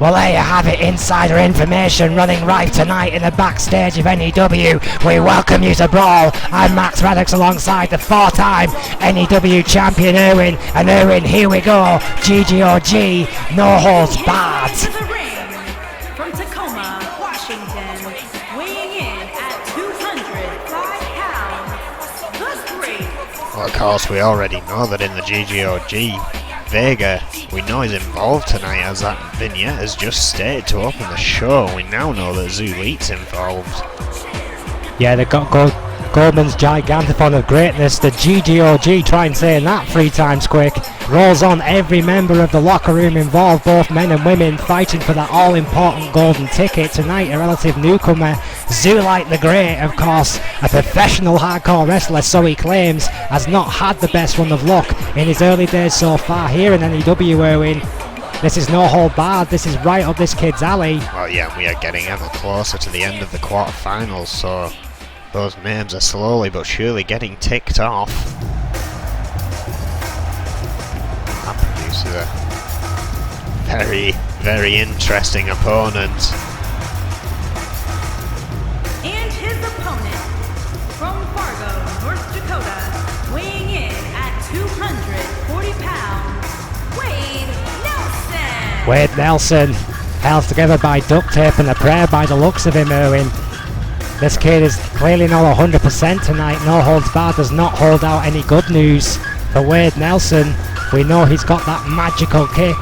Well, there you have it, insider information running rife tonight in the backstage of N.E.W. We welcome you to Brawl. I'm Max Radix alongside the 4-time N.E.W. champion Erwin. And Erwin, here we go. GGOG, no holds barred. To the ring from Tacoma, Washington, weighing in at 205 pounds, the Great. Well, of course, we already know that in the GGOG, Vega, we know he's involved tonight, as that vignette has just stated to open the show. We now know that Zulite's involved. Yeah, they've got Goldman's Gigantophon of Greatness, the GGOG, try and say that 3 times quick. Rolls on, every member of the locker room involved, both men and women, fighting for that all-important golden ticket. Tonight, a relative newcomer, Zulite the Great, of course, a professional hardcore wrestler, so he claims, has not had the best run of luck in his early days so far here in N.E.W. Erwin. This is no hold barred, this is right up this kid's alley. Well, yeah, we are getting ever closer to the end of the quarterfinals, so those names are slowly but surely getting ticked off. That produces a very, very interesting opponent. And his opponent from Fargo, North Dakota, weighing in at 240 pounds, Wade Nelson. Wade Nelson, held together by duct tape and a prayer by the looks of him, Erwin. This kid is clearly not 100% tonight. No holds barred does not hold out any good news for Wade Nelson. We know he's got that magical kick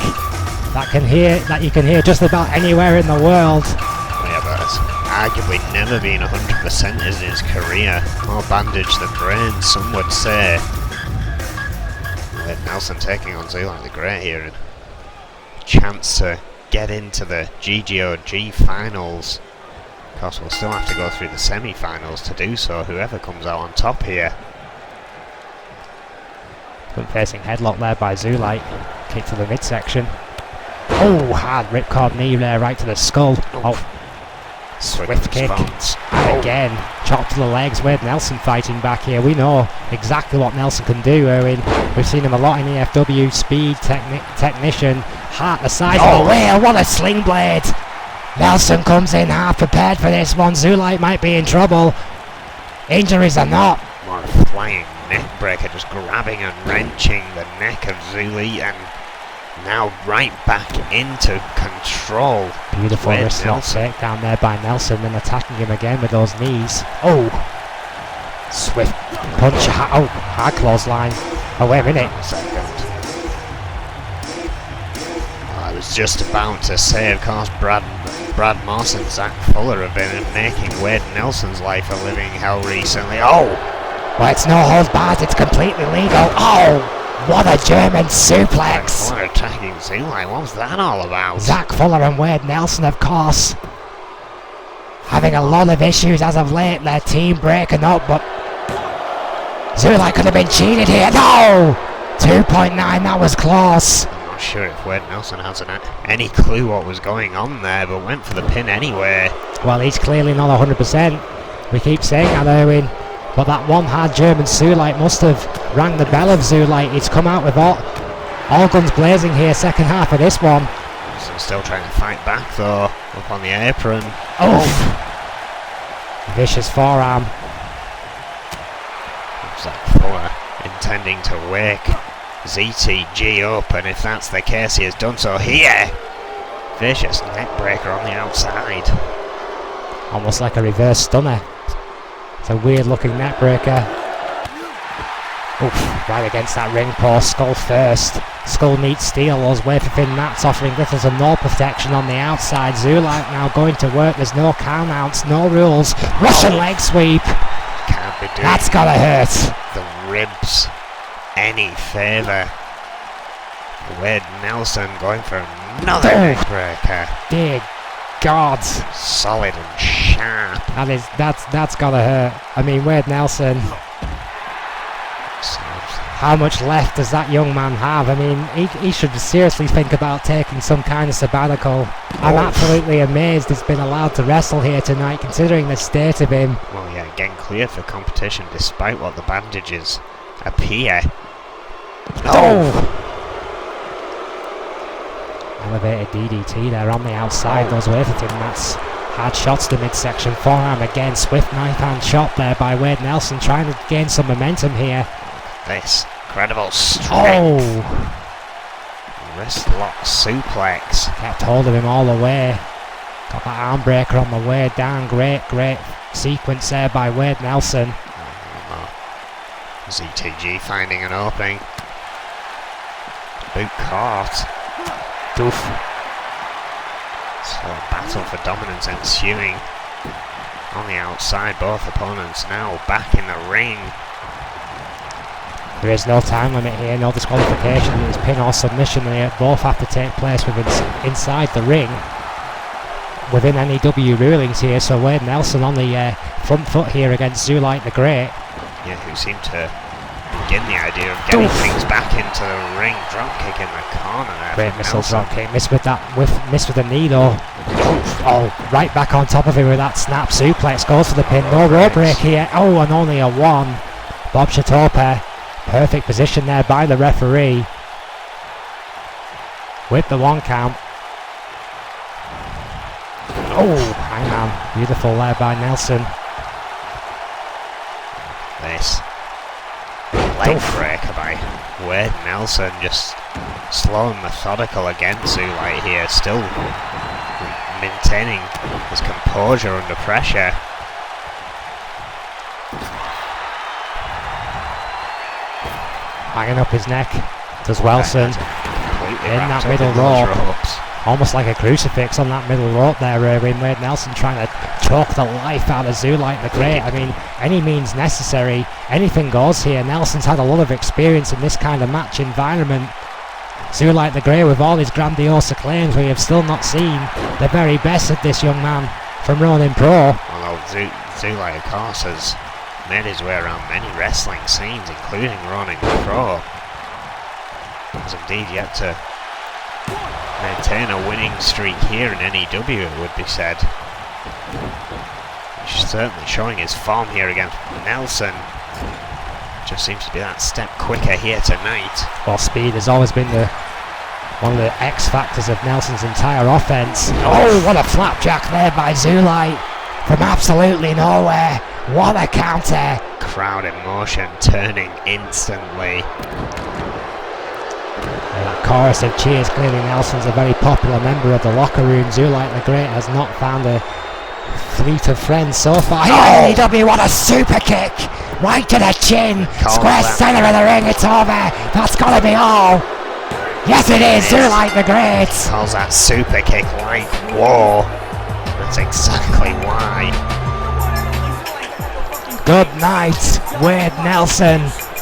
that you can hear just about anywhere in the world. Yeah, but it's arguably never been 100% in his career. More bandaged than brains, some would say. Wade Nelson taking on Zulite the Great here, and a chance to get into the GGOG finals. Of course, we'll still have to go through the semi-finals to do so, whoever comes out on top here. Good facing headlock there by Zulite. Kick to the midsection. Oh, hard ripcord knee there right to the skull. Oh, swift kick. And again, chop to the legs. Wade Nelson fighting back here. We know exactly what Nelson can do, Erwin. We've seen him a lot in EFW. Speed, technician, heart the size of the wheel. What a sling blade. Nelson comes in half prepared for this one. Zulite might be in trouble. Injuries or not. More flying neck breaker, just grabbing and wrenching the neck of Zulite, and now right back into control. Beautiful wrist lock takedown there by Nelson, then attacking him again with those knees. Oh, swift punch. Oh, hard clothesline. Oh, wait a minute. I was just about to say, of course, Brad Moss and Zach Fuller have been making Wade Nelson's life a living hell recently. Oh! Well, it's no holds barred, it's completely legal. Oh! What a German suplex! Fuller attacking Zulite, what was that all about? Zach Fuller and Wade Nelson, of course, having a lot of issues as of late. Their team breaking up, but Zulite could have been cheated here. No! 2.9, that was close. Sure if Wade Nelson has any clue what was going on there, but went for the pin anyway. Well, he's clearly not 100%. We keep saying that, Erwin, but that one hard German Zulite must have rang the bell of Zulite. He's come out with all guns blazing here, second half of this one. So still trying to fight back though, up on the apron. Oh! Vicious forearm. Zach Fuller intending to wake ZTG up, and if that's the case, he has done so here. Vicious neck breaker on the outside. Almost like a reverse stunner. It's a weird looking neck breaker. Oof, right against that ring post, skull first. Skull meets steel, those wafer thin mats offering little to no protection on the outside. Zulite now going to work, there's no count outs, no rules. Russian leg sweep. Can't be doing that's gotta hurt. the ribs any favour. Wade Nelson going for another neck breaker. Dear God. Solid and sharp. That's gotta hurt. I mean, Wade Nelson, how much left does that young man have? I mean, he should seriously think about taking some kind of sabbatical. I'm absolutely amazed he's been allowed to wrestle here tonight, considering the state of him. Well, yeah, getting cleared for competition despite what the bandages appear. Oh! elevated DDT there on the outside, goes away for him. That's hard shots to midsection, forearm again, swift knife hand shot there by Wade Nelson, trying to gain some momentum here. This incredible strength. Oh! Wrist lock suplex. Kept hold of him all the way. Got that arm breaker on the way down. Great sequence there by Wade Nelson. ZTG finding an opening. Boot caught. Doof. So a battle for dominance ensuing on the outside. Both opponents now back in the ring. There is no time limit here, no disqualification. It is pin or submission. They both have to take place within inside the ring, within N.E.W rulings here. So Wade Nelson on the front foot here against Zulite the Great. Yeah, who seemed to begin the idea of getting things back into the ring. Drop kick in the corner there. Great missile drop kick. Missed with the knee though. Oh, right back on top of him with that snap suplex. Goes for the pin. No rope break here. Oh, and only a one. Bob Chatopa. Perfect position there by the referee. With the 1 count. Oh, hang on. Beautiful there by Nelson. This leg breaker by Wade Nelson, just slow and methodical against Zulite here, still maintaining his composure under pressure. Hanging up his neck, does Wilson in that middle rope, almost like a crucifix on that middle rope there. Wade Nelson trying to choke the life out of Zulite the Great. I mean, any means necessary, anything goes here. Nelson's had a lot of experience in this kind of match environment. Zulite the Great, with all his grandiose acclaims, we have still not seen the very best of this young man from Ronin Pro. Although Zulite, of course, has made his way around many wrestling scenes, including Ronin Pro. Has indeed yet to maintain a winning streak here in N.E.W, it would be said. He's certainly showing his form here against Nelson. Just seems to be that step quicker here tonight. Well, speed has always been one of the X factors of Nelson's entire offense. Oh, what a flapjack there by Zulite from absolutely nowhere. What a counter! Crowd in motion, turning instantly. That chorus of cheers. Clearly Nelson's a very popular member of the locker room. Zulite the Great has not found a fleet of friends so far. Oh! N.E.W, what a super kick! Right to the chin! Square centre of the ring, it's over! That's gotta be all! Yes it is! Zulite the Great! Calls that super kick like war. That's exactly why. Good night, Wade Nelson.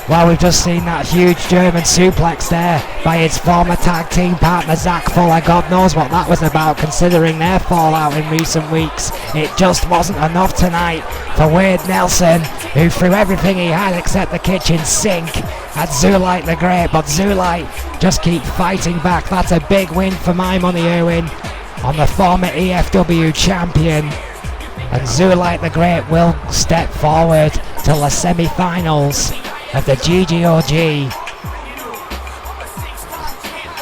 Well, we've just seen that huge German suplex there by his former tag team partner Zach Fuller. God knows what that was about, considering their fallout in recent weeks. It just wasn't enough tonight for Wade Nelson, who threw everything he had except the kitchen sink at Zulite the Great. But Zulite just keep fighting back. That's a big win for my money, Erwin, on the former EFW champion. And Zulite the Great will step forward to the semi-finals of the GGOG.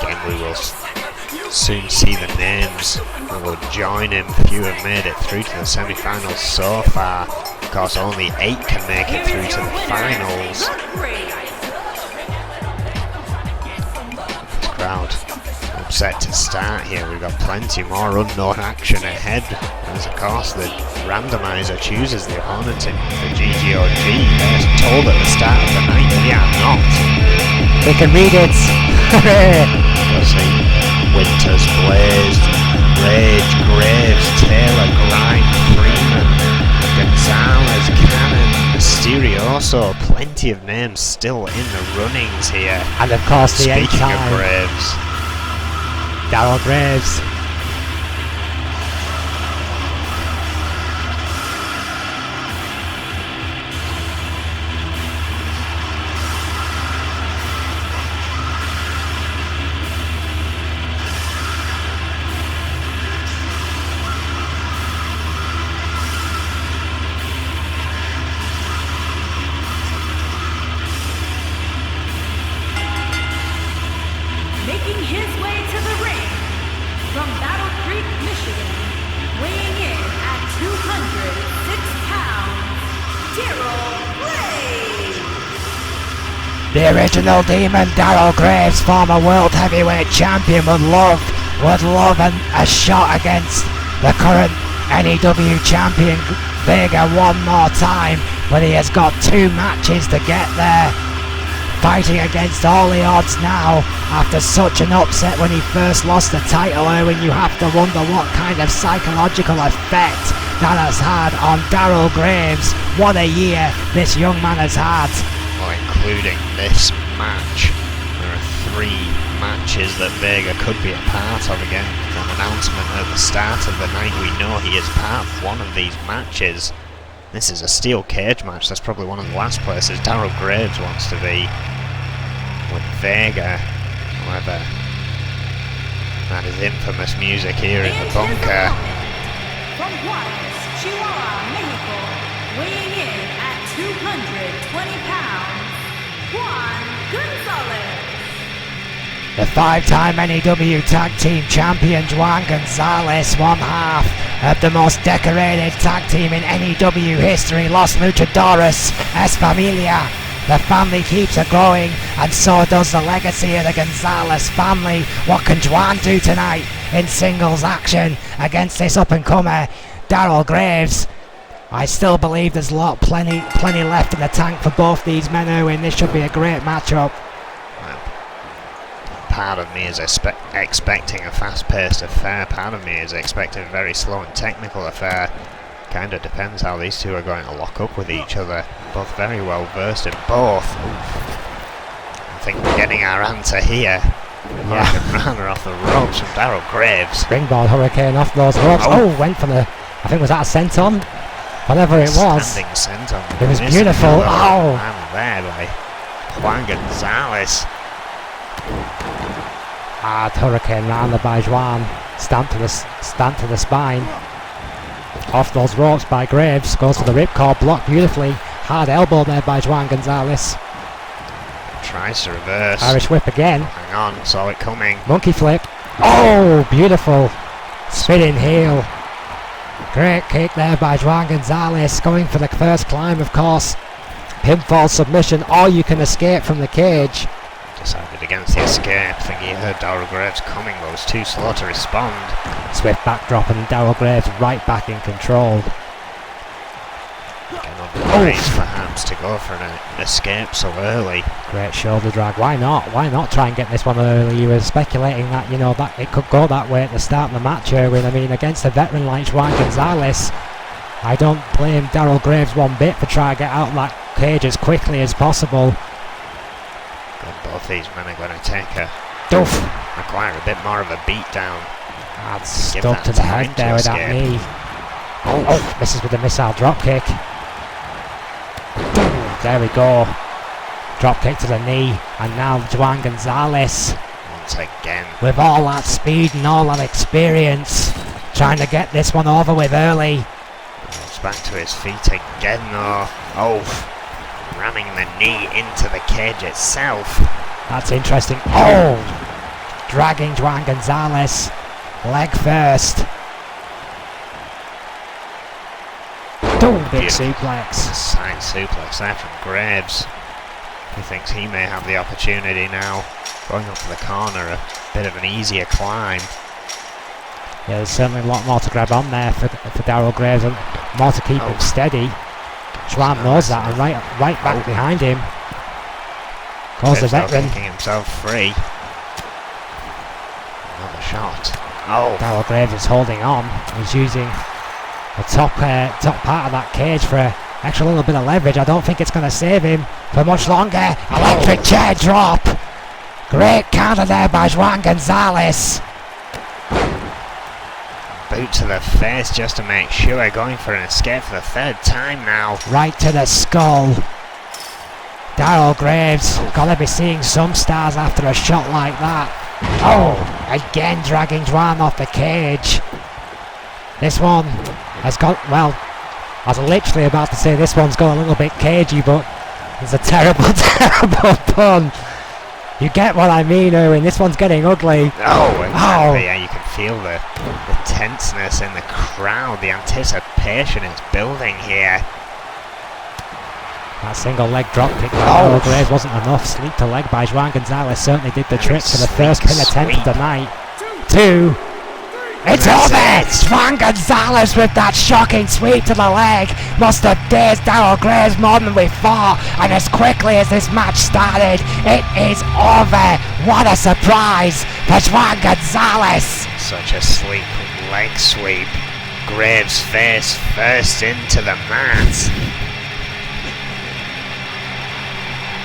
Again, we will soon see the names that will join him. Few have made it through to the semi-finals so far. Of course, only 8 can make it through to the finals. This crowd upset to start here. We've got plenty more unknown action ahead, as of course the randomizer chooses the opponent in the GGOG. As told at the start of the night, we are not. We can read it. You'll see Winters, Blazed, Rage, Graves, Taylor, Grime, Freeman, Gonzalez, Cannon, Mysterioso. Plenty of names still in the runnings here. And of course the Speaking of 8-time Graves, Darryl Graves. Making his way to the ring The original Demon, Daryl Graves, former World Heavyweight Champion, would love a shot against the current N.E.W. Champion Vega one more time, but he has got 2 matches to get there. Fighting against all the odds now after such an upset when he first lost the title. When you have to wonder what kind of psychological effect that has had on Daryl Graves. What a year this young man has had. Well, including this match. There are 3 matches that Vega could be a part of. Again, an announcement at the start of the night, we know he is part of one of these matches. This is a steel cage match. That's probably one of the last places Daryl Graves wants to be with Vega. However, that is infamous music here in the bunker. From Juarez, Chihuahua, Mexico, weighing in at 220 pounds, Juan Gonzalez. The 5-time N.E.W. Tag Team Champion Juan Gonzalez, one half of the most decorated tag team in N.E.W. history, Los Luchadores, Es Familia. The family keeps it growing, and so does the legacy of the Gonzalez family. What can Juan do tonight in singles action against this up-and-comer Daryl Graves? I still believe there's plenty left in the tank for both these men, Owen. This should be a great matchup. Part of me is expecting a fast-paced affair. Part of me is expecting a very slow and technical affair. Kind of depends how these two are going to lock up with each other. Both very well versed in both. I think we're getting our answer here. Yeah. Runner off the ropes from Daryl Graves. Springboard Hurricane off those ropes. Oh, went for the, I think was that a senton? Whatever it was. Standing senton. It was beautiful. Oh! And there by Juan Gonzalez. Hard Hurricane rounded by Juan. Stamp to the spine. Off those ropes by Graves. Goes for the ripcord. Blocked beautifully. Hard elbow there by Juan Gonzalez. Tries to reverse. Irish whip again. Hang on, saw it coming. Monkey flip. Oh, beautiful. Spinning heel. Great kick there by Juan Gonzalez. Going for the first climb, of course. Pinfall submission. Or you can escape from the cage. Decided against the escape. I think he heard Daryl Graves coming, but was too slow to respond. Swift backdrop and Daryl Graves right back in control. Again on the brace perhaps to go for an escape so early. Great shoulder drag. Why not? Why not try and get this one early? You were speculating that, you know, that it could go that way at the start of the match, Erwin. I mean, against a veteran like Juan Gonzalez, I don't blame Daryl Graves one bit for trying to get out of that cage as quickly as possible. Both these men are going to take require a bit more of a beat down. That's stuck to the head there with that knee. Oh, misses with the missile drop kick. There we go. Drop kick to the knee, and now Juan Gonzalez. Once again. With all that speed and all that experience, trying to get this one over with early. Goes back to his feet again though. Oh. Ramming the knee into the cage itself. That's interesting. Oh! Dragging Juan Gonzalez. Leg first. Big suplex. Side suplex there from Graves. He thinks he may have the opportunity now. Going up to the corner, a bit of an easier climb. Yeah, there's certainly a lot more to grab on there for Daryl Graves, and more to keep him steady. Juan knows that, and right back behind him goes the veteran. Kicking himself free. Another shot. Oh! Daryl Graves is holding on. He's using the top part of that cage for an extra little bit of leverage. I don't think it's going to save him for much longer. Electric chair drop. Great counter there by Juan Gonzalez. Boot to the face just to make sure, going for an escape for the 3rd time now. Right to the skull. Daryl Graves, gotta be seeing some stars after a shot like that. Oh, again dragging Juan off the cage. This one has got, well, I was literally about to say this one's got a little bit cagey, but it's a terrible, terrible pun. You get what I mean, Owen. This one's getting ugly. Oh, exactly. Yeah, you can feel the tenseness in the crowd, the anticipation it's building here. That single leg drop kick by Noah Graves wasn't enough. Sleep to leg by Juan Gonzalez certainly did the trick for the first pin attempt of the night. 2. It's over! Juan Gonzalez with that shocking sweep to the leg must have dazed Darryl Graves more than we thought, and as quickly as this match started, it is over! What a surprise for Juan Gonzalez! Such a sleek leg sweep. Graves face first into the mat.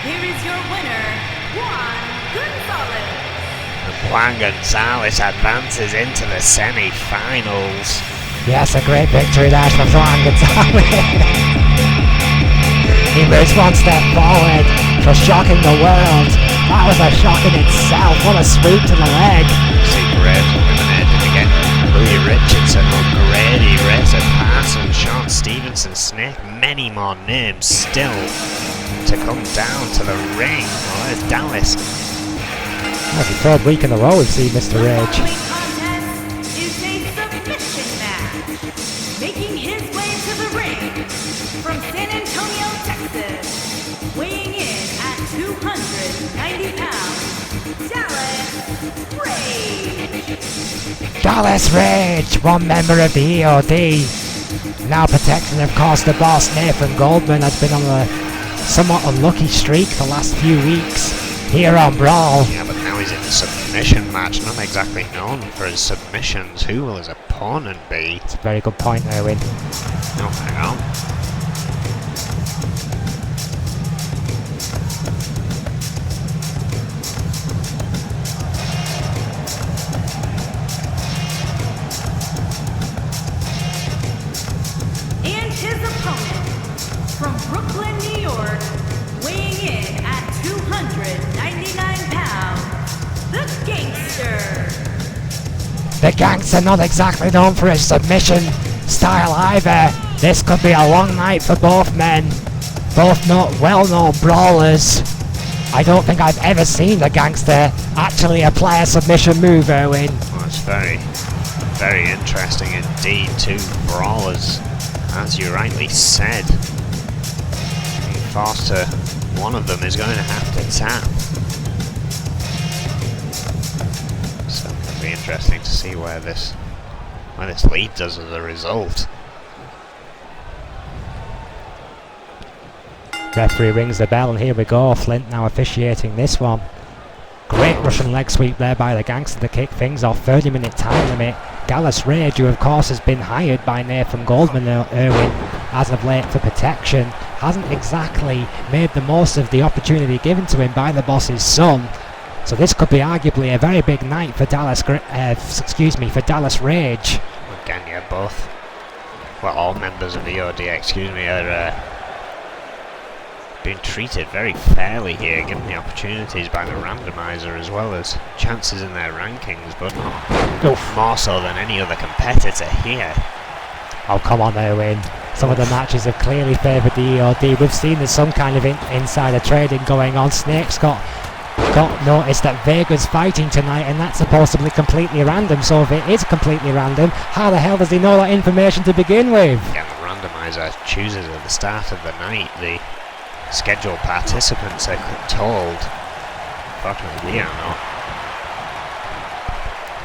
Here is your winner, Juan Gonzalez. Juan Gonzalez advances into the semi-finals. Yes, a great victory there for Juan Gonzalez. He moves one step forward for shocking the world. That was a shock in itself. What a sweep to the leg. See Graves eliminated again. Louis Richardson, O'Grady, Razor Parson, Sean Stevenson, Snake, many more names still to come down to the ring. Oh, there's Dallas. That's the third week in a row we've seen Mr. Rage. The following contest is a submission match. Making his way to the ring from San Antonio, Texas, weighing in at 290 pounds, Dallas Rage. Dallas Rage, one member of the EOD. Now protecting, of course, the boss Nathan Goldman has been on a somewhat unlucky streak the last few weeks here on Brawl. Yeah, but now he's in a submission match, not exactly known for his submissions. Who will his opponent be? It's a very good point, Erwin. Oh, hang on. And his opponent from Brooklyn, New York, weighing in at 299 pounds, the Gangster. The Gangster not exactly known for his submission style either. This could be a long night for both men. Both not well-known brawlers. I don't think I've ever seen the Gangster actually apply a submission move, Erwin. Well, it's very, very interesting indeed. Two brawlers, as you rightly said. Being forced to, one of them is going to have to tap. So it'll be interesting to see where this leads us as a result. Referee rings the bell and here we go. Flint now officiating this one. Great Russian leg sweep there by the Gangster to kick things off. 30-minute time limit. Dallas Rage, who of course has been hired by Nathan Goldman, Erwin, as of late for protection, hasn't exactly made the most of the opportunity given to him by the boss's son. So this could be arguably a very big night for Dallas Rage. Again, yeah, both. Well, all members of the EOD, are being treated very fairly here, given the opportunities by the randomizer as well as chances in their rankings, but more so than any other competitor here. Oh, come on, Erwin. Some of the matches have clearly favoured the EOD. We've seen there's some kind of insider trading going on. Snake's got noticed that Vega's fighting tonight, and that's supposedly completely random. So if it is completely random, how the hell does he know that information to begin with? Yeah, the randomizer chooses at the start of the night the scheduled participants are told. Fortunately, we are not.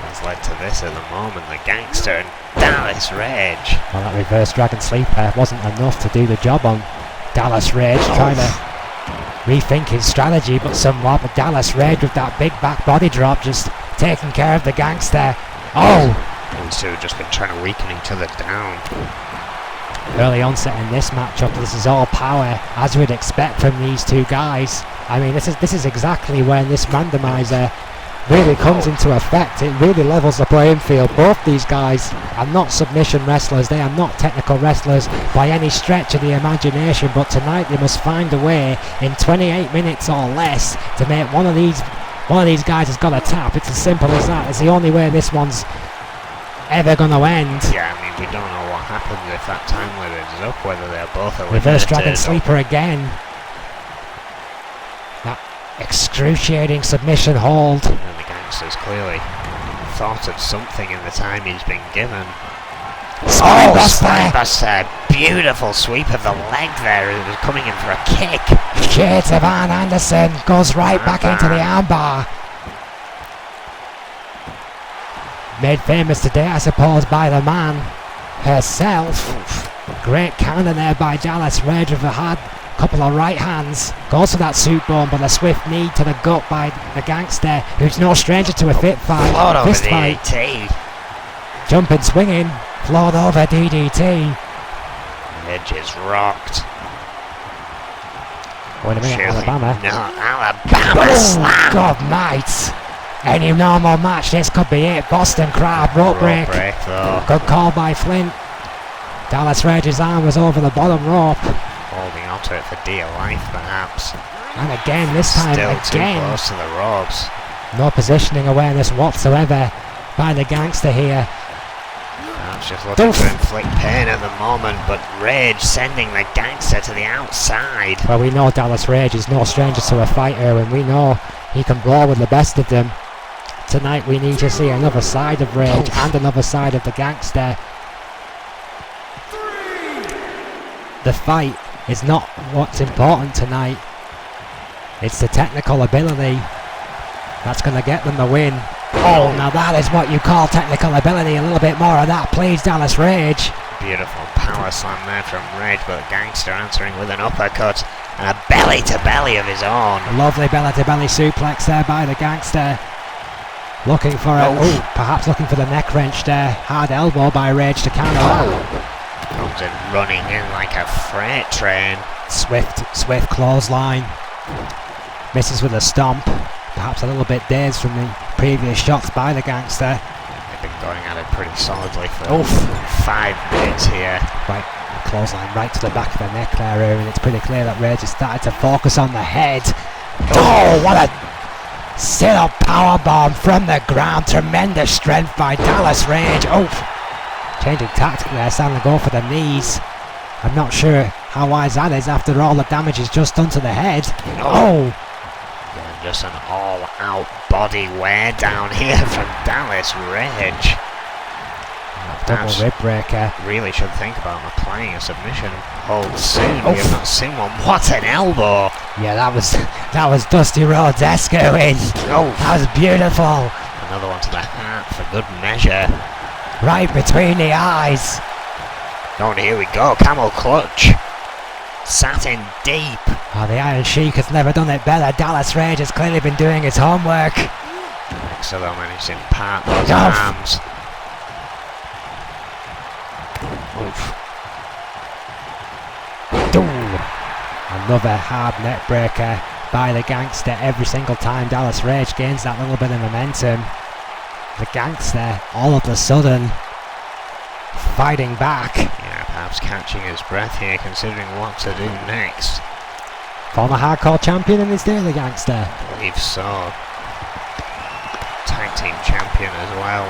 Has led to this at the moment. The Gangster and Dallas Rage. Well, that reverse Dragon Sleeper wasn't enough to do the job on Dallas Rage, trying to rethink his strategy, but somewhat. But Dallas Rage with that big back body drop just taking care of the Gangster. Oh! These two have just been trying to weaken each other down. Early onset in this matchup, this is all power, as we'd expect from these two guys. I mean, this is exactly when this randomizer really comes into effect. It really levels the playing field. Both these guys are not submission wrestlers. They are not technical wrestlers by any stretch of the imagination. But tonight they must find a way in 28 minutes or less to make one of these guys has got to tap. It's as simple as that. It's the only way this one's ever going to end. Yeah, I mean, we don't know what happens if that time limit is up, whether they're both eliminated. Reverse Dragon Sleeper again. That excruciating submission hold. And the Gangster's clearly thought of something in the time he's been given. Spinebuster! Spinebuster! beautiful sweep of the leg there. It was coming in for a kick. Shades of Ann Anderson goes right back into the armbar. Made famous today, I suppose, by the man herself. Great counter there by Dallas Rage with a hard couple of right hands. Goes for that soup bone, but a swift knee to the gut by the Gangster, who's no stranger to a fist fight. DDT. Jumping, swinging, flawed over DDT. Edge is rocked. Wait a minute, Alabama. No, Alabama slam. God, mate. Any normal match, this could be it. Boston Crab, rope break. Good call by Flint. Dallas Rage's arm was over the bottom rope. Holding onto it for dear life, perhaps. And again, this time, Still too close to the ropes. No positioning awareness whatsoever by the Gangster here. Perhaps just looking to inflict pain at the moment, but Rage sending the Gangster to the outside. Well, we know Dallas Rage is no stranger to a fighter, and we know he can brawl with the best of them. Tonight we need to see another side of Rage and another side of the Gangster. The fight is not what's important tonight. It's the technical ability that's going to get them the win. Oh, now that is what you call technical ability. A little bit more of that, please, Dallas Rage. Beautiful power slam there from Rage, but Gangster answering with an uppercut and a belly-to-belly of his own. A lovely belly-to-belly suplex there by the Gangster. Looking for perhaps looking for the neck wrench there. Hard elbow by Rage to counter that. Comes in running in like a freight train. Swift clothesline. Misses with a stomp. Perhaps a little bit dazed from the previous shots by the Gangster. They've been going at it pretty solidly for 5 minutes here. Right, clothesline right to the back of the neck there, and it's pretty clear that Rage has started to focus on the head. Oh, what a sit-up powerbomb from the ground. Tremendous strength by Dallas Rage. Changing tactic there, starting to go for the knees. I'm not sure how wise that is after all the damage is just done to the head. Yeah, just an all-out body wear down here from Dallas Rage. Double rib breaker. Really should think about applying a submission hold soon. We have not seen one. What an elbow! Yeah, that was Dusty Rhodes echoing. That was beautiful. Another one to the heart for good measure. Right between the eyes. And here we go, camel clutch. Sat in deep. The Iron Sheik has never done it better. Dallas Rage has clearly been doing his homework. So they'll manage to impart those arms. Another hard net breaker by the Gangster. Every single time Dallas Rage gains that little bit of momentum, the Gangster all of a sudden fighting back. Yeah, perhaps catching his breath here, considering what to do next. Former hardcore champion in his day, the Gangster. I believe so. Tag team champion as well.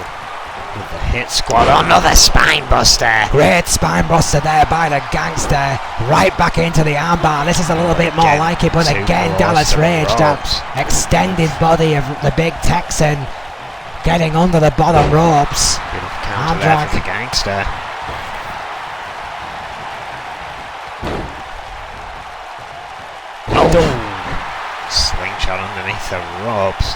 With the hit squad. Another spine buster. Great spine buster there by the Gangster. Right back into the armbar. This is a little bit more like it, but again Dallas Rage, that extended body of the big Texan, getting under the bottom ropes. Beautiful counter there for the Gangster. Slingshot underneath the ropes.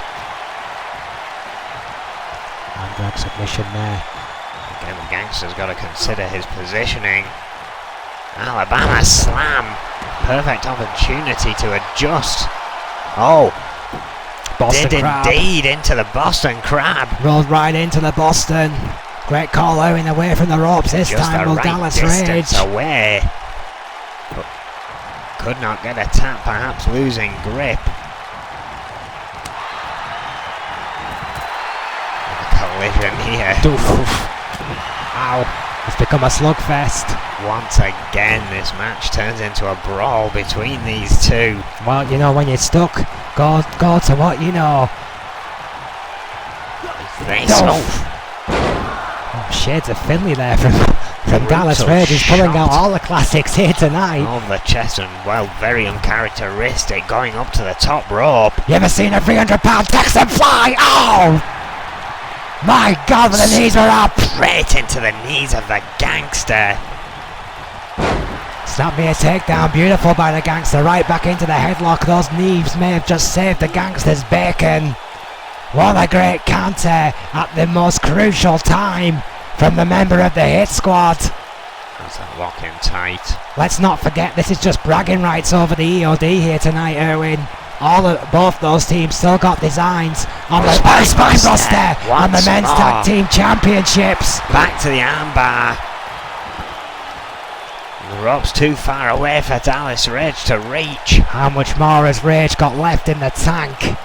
Arm drag submission there. Again, the Gangster's got to consider his positioning. Alabama slam. Perfect opportunity to adjust. Boston did Crab. Indeed into the Boston Crab. Rolled right into the Boston. Great call owing away from the ropes. This Just time will right Dallas Rage. Away. But could not get a tap, perhaps losing grip. Collision here. Ow. It's become a slugfest. Once again, this match turns into a brawl between these two. Well, you know, when you're stuck, go to what you know. Shades of Finley there from Dallas Rage. He's pulling out all the classics here tonight. On the chest and, well, very uncharacteristic, going up to the top rope. You ever seen a 300-pound Texan fly? Oh! My God, the knees are up! Straight into the knees of the Gangster. Snap me a takedown, beautiful by the gangster, right back into the headlock. Those knees may have just saved the gangster's bacon. What a great counter at the most crucial time from the member of the hit squad. That's that lock in tight. Let's not forget this is just bragging rights over the EOD here tonight, Erwin. Both those teams still got designs on the spine roster on the men's tag team championships. Back to the armbar. The rope's too far away for Dallas Rage to reach. How much more has Rage got left in the tank?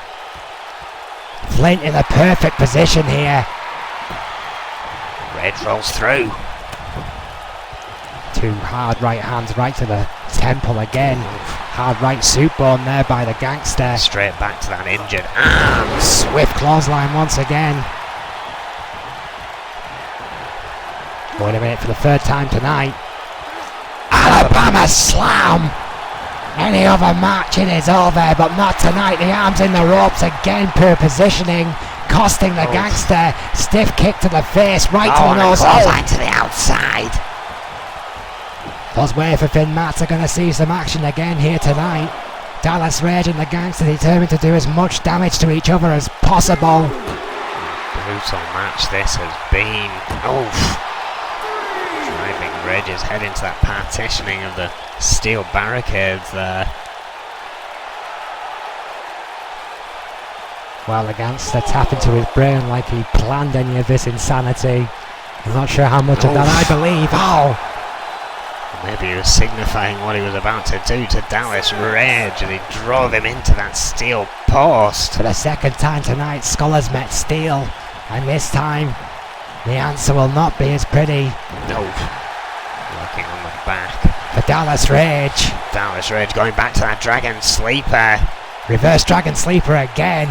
Flint in a perfect position here. Rage rolls through. Two hard right hands right to the temple again. Hard right soup bone there by the gangster. Straight back to that injured arm. Swift clothesline once again. Wait a minute, for the third time tonight. Alabama slam! Any other match it is over, but not tonight. The arms in the ropes again, poor positioning, costing the gangster. Stiff kick to the face, right to the nose. Line to the outside. Those way for Finn Mats are going to see some action again here tonight. Dallas Rage and the gangster determined to do as much damage to each other as possible. Brutal match this has been. Driving Rage's head into that partitioning of the steel barricades there. Well, the gangster tap into his brain like he planned any of this insanity. I'm not sure how much of that I believe. Maybe he was signifying what he was about to do to Dallas Rage, and he drove him into that steel post. For the second time tonight, Skull has met steel, and this time the answer will not be as pretty. No. Working on the back. For Dallas Rage. Dallas Rage going back to that Dragon Sleeper. Reverse Dragon Sleeper again.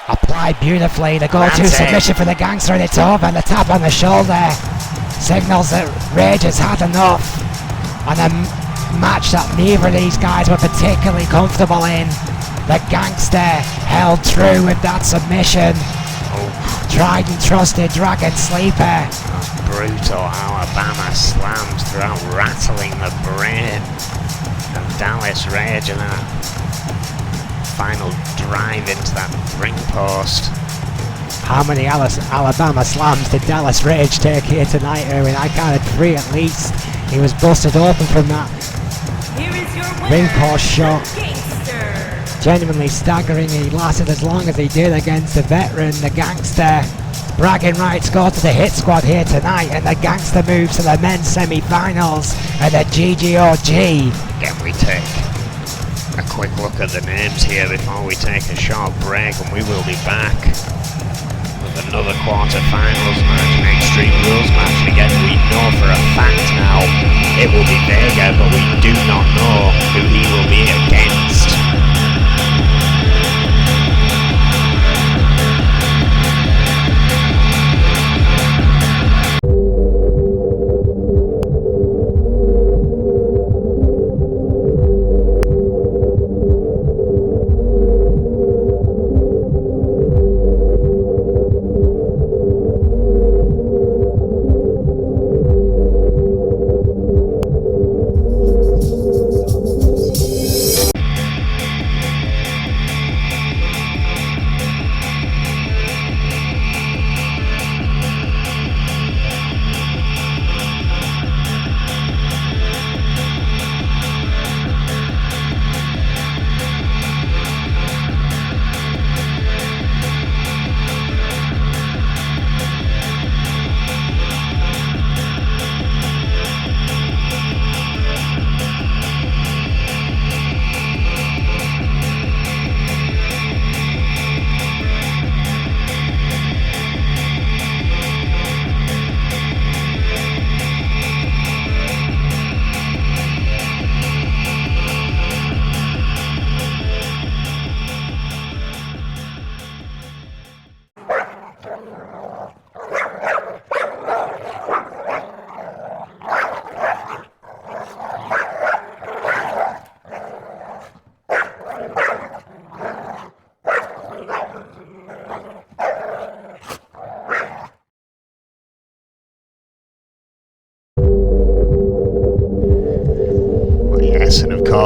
Applied beautifully. The go-to submission for the gangster, and it's over. And the tap on the shoulder signals that Rage has had enough. And a match that neither of these guys were particularly comfortable in. The gangster held true with that submission. Tried and trusted Dragon Sleeper. Brutal Alabama slams throughout, rattling the brain of Dallas Rage, and a final drive into that ring post. How many Alabama slams did Dallas Rage take here tonight, Erwin? I counted 3 at least. He was busted open from that ring post shot. Genuinely staggering. He lasted as long as he did against the veteran, the gangster. Bragging rights go to the hit squad here tonight, and the gangster moves to the men's semi-finals and the GGOG. Again, we take a quick look at the names here before we take a short break, and we will be back with another quarter-finals match, an Extreme Rules match. And again, we know for a fact now it will be Vega, but we do not know who he will be against.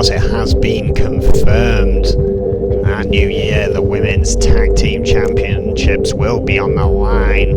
course, it has been confirmed. At New Year, the Women's Tag Team Championships will be on the line.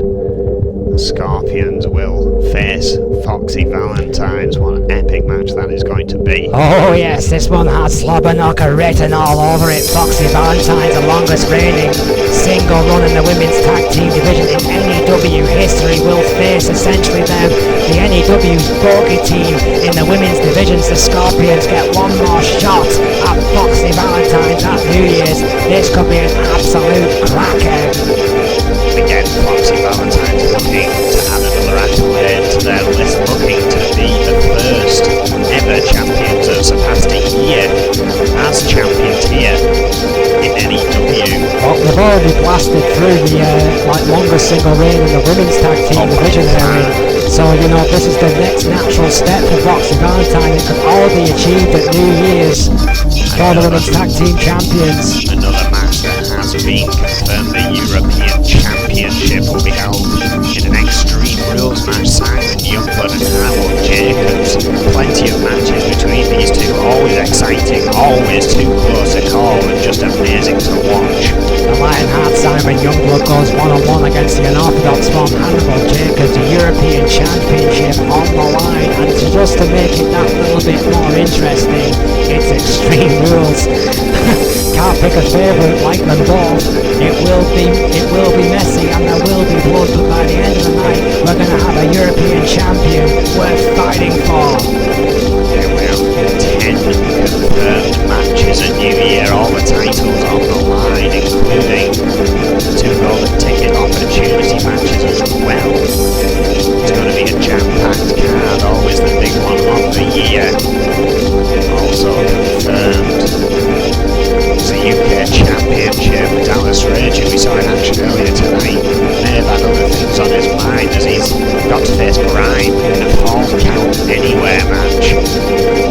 The Scorpions will face Foxy Valentines. What an epic match that is going to be. Oh yes, this one has Slobberknocker written all over it. Foxy Valentines, the longest reigning single run in the Women's Tag Team division in N.E.W. history, will face essentially them, the N.E.W. bogey team in the women's divisions. The Scorpions get one more shot at Foxy Valentines at New Year's. This could be an absolute cracker. Again, Foxy Valentines looking to add another accolade to their list, looking to be the first ever champions that surpassed a year as champions here in N.E.W. Well, they've already blasted through the longest single reign in the women's tag team division area. So, you know, this is the next natural step for Foxy Valentine. It could all be achieved at New Year's for the women's tag team champions. Another match that has been confirmed. The European Championship will be held in an Extreme Rules match. Simon Youngblood and Harold Jacobs. Plenty of matches between these two. Always exciting, always too close to call, and just amazing to watch. The Lionheart Simon Youngblood goes one-on-one against the unorthodox form Hannibal Jacobs. The European Championship on the line, and just to make it that little bit more interesting, it's Extreme Rules. Can't pick a favourite like them both. It will be messy and there will be blood, but by the end of the night we're going to have a European champion worth fighting for. There we have 10 confirmed matches at New Year, all the titles on the line, including 2 golden ticket opportunity matches as well. It's going to be a jam-packed card, always the big one of the year. Also confirmed the UK Championship. Dallas Rage, who we saw in action earlier tonight, may have had other things on his mind as he's got to face Grime in a Fall Count Anywhere match.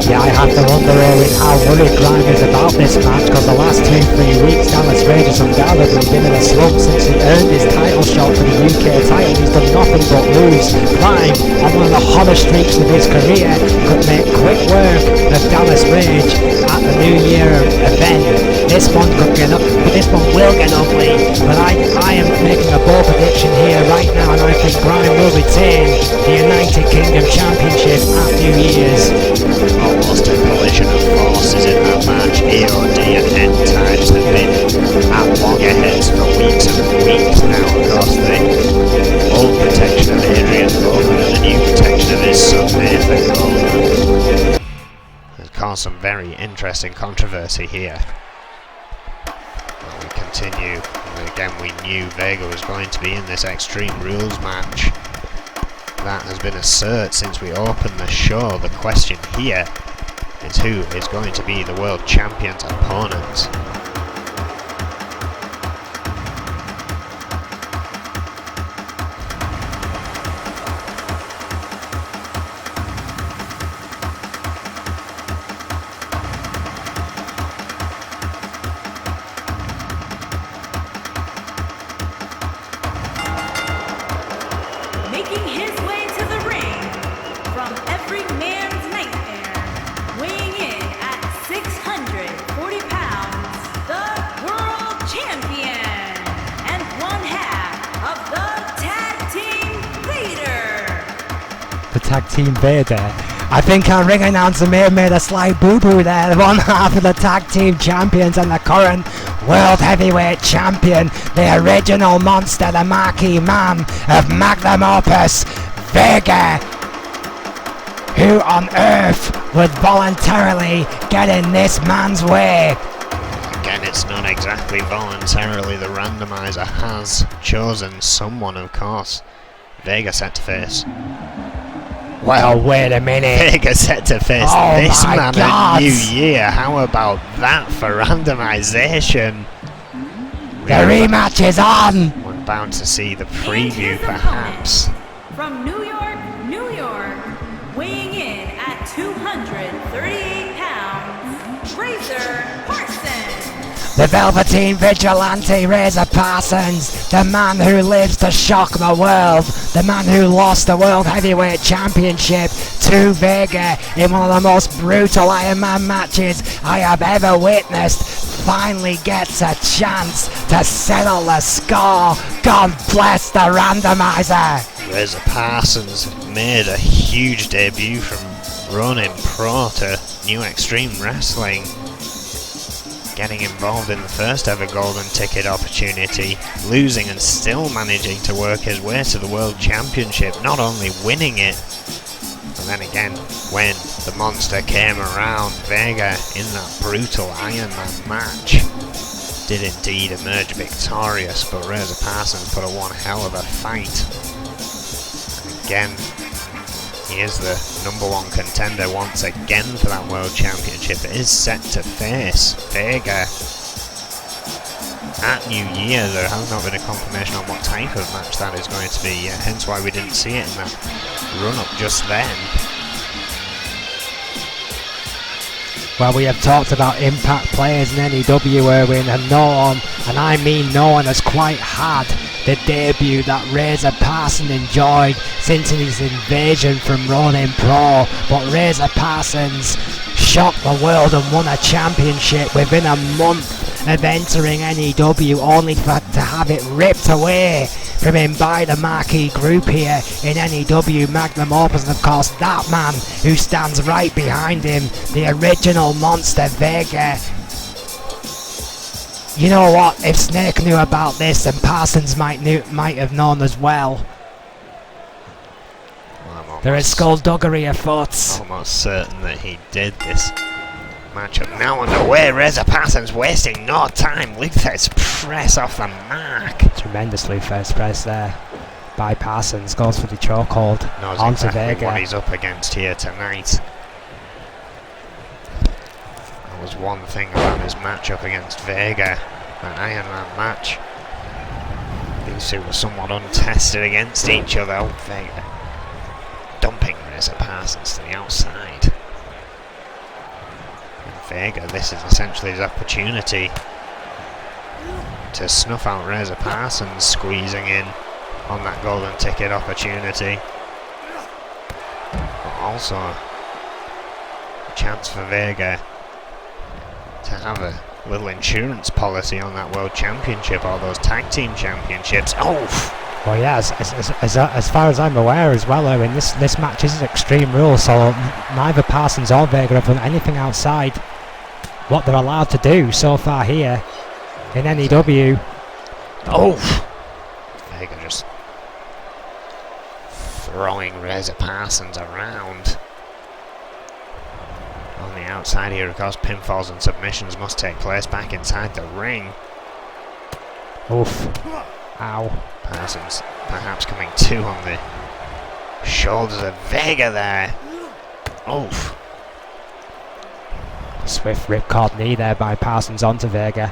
Yeah, I have to wonder, Owen, how worried Grime is about this match, because the last 2-3 weeks Dallas Rage has undoubtedly been in a slump since he earned his title shot for the UK title. He's done nothing but lose. Grime, on one of the hottest streaks of his career, could make quick work of Dallas Rage at the New Year event. This one could get up, but this one will get ugly. But I am making a bold prediction here right now, and I think Grime will retain the United Kingdom Championship at New Year's. Almost a collision of forces in that match. EOD and End Times have been at loggerheads for weeks and weeks now. Of course, the old protection of Adrian Goldman and the new protection of his son Nathan Goldman has caused some very interesting controversy here. We continue. Again, we knew Vega was going to be in this Extreme Rules match. That has been a cert since we opened the show. The question here is who is going to be the world champion's opponent. Making his way to the ring from every man's nightmare, weighing in at 640 pounds, the world champion and one half of the tag team Vader. The tag team Vader. I think our ring announcer may have made a slight boo-boo there. One half of the tag team champions and the current world heavyweight champion, the original monster, the marquee man of Magnum Opus, Vega. Who on earth would voluntarily get in this man's way? Again, it's not exactly voluntarily. The randomizer has chosen someone, of course. Vega set to face. Well, wait a minute. Vega set to face this man at New Year. How about that for randomization? The rematch is on. We're bound to see the preview, And his perhaps. opponent, from New York, New York, weighing in at 238 pounds, Razor Parsons. The Velveteen Vigilante, Razor Parsons, the man who lives to shock the world, the man who lost the World Heavyweight Championship to Vega in one of the most brutal Iron Man matches I have ever witnessed, finally gets a chance to settle the score. God bless the randomizer. Razor Parsons made a huge debut from Ronin Pro to New Extreme Wrestling, getting involved in the first ever golden ticket opportunity, losing and still managing to work his way to the World Championship, not only winning it, but then again, when the monster came around, Vega in that brutal Iron Man match did indeed emerge victorious, but Razor Parsons put on one hell of a fight. And again, he is the #1 contender once again for that World Championship. It is set to face Vega at New Year. There has not been a confirmation on what type of match that is going to be, hence why we didn't see it in that run-up just then. Well, we have talked about Impact players in N.E.W, Erwin, and no one, and I mean no one, has quite had the debut that Razor Parsons enjoyed since his invasion from Ronin Pro. But Razor Parsons shocked the world and won a championship within a month of entering N.E.W, only to have it ripped away from him by the marquee group here in N.E.W, Magnum Opus, and of course that man who stands right behind him, the original monster Vega. You know what, if Snake knew about this, then Parsons might have known as well. There is skullduggery afoot. Almost certain that he did. This matchup now underway. Razor Parsons wasting no time. Luther's press off the mark. Tremendously first press there by Parsons. Goes for the chokehold Knows onto exactly Vega. what he's up against here tonight. That was one thing about his matchup against Vega, an Iron Man match. These two were somewhat untested against each other. Oh, Vega dumping Razor Parsons to the outside. And Vega, this is essentially his opportunity to snuff out Razor Parsons, squeezing in on that golden ticket opportunity. But also a chance for Vega to have a little insurance policy on that World Championship or those Tag Team Championships. Oh! Well, yeah, as far as I'm aware as well, Owen, this match is Extreme Rules, so neither Parsons or Vega have done anything outside what they're allowed to do so far here in N.E.W. Oh! Vega just throwing Razor Parsons around. On the outside here, of course, pinfalls and submissions must take place back inside the ring. Oof. Ow. Parsons perhaps coming to on the shoulders of Vega there. Oof. Swift ripcord knee there by Parsons onto Vega.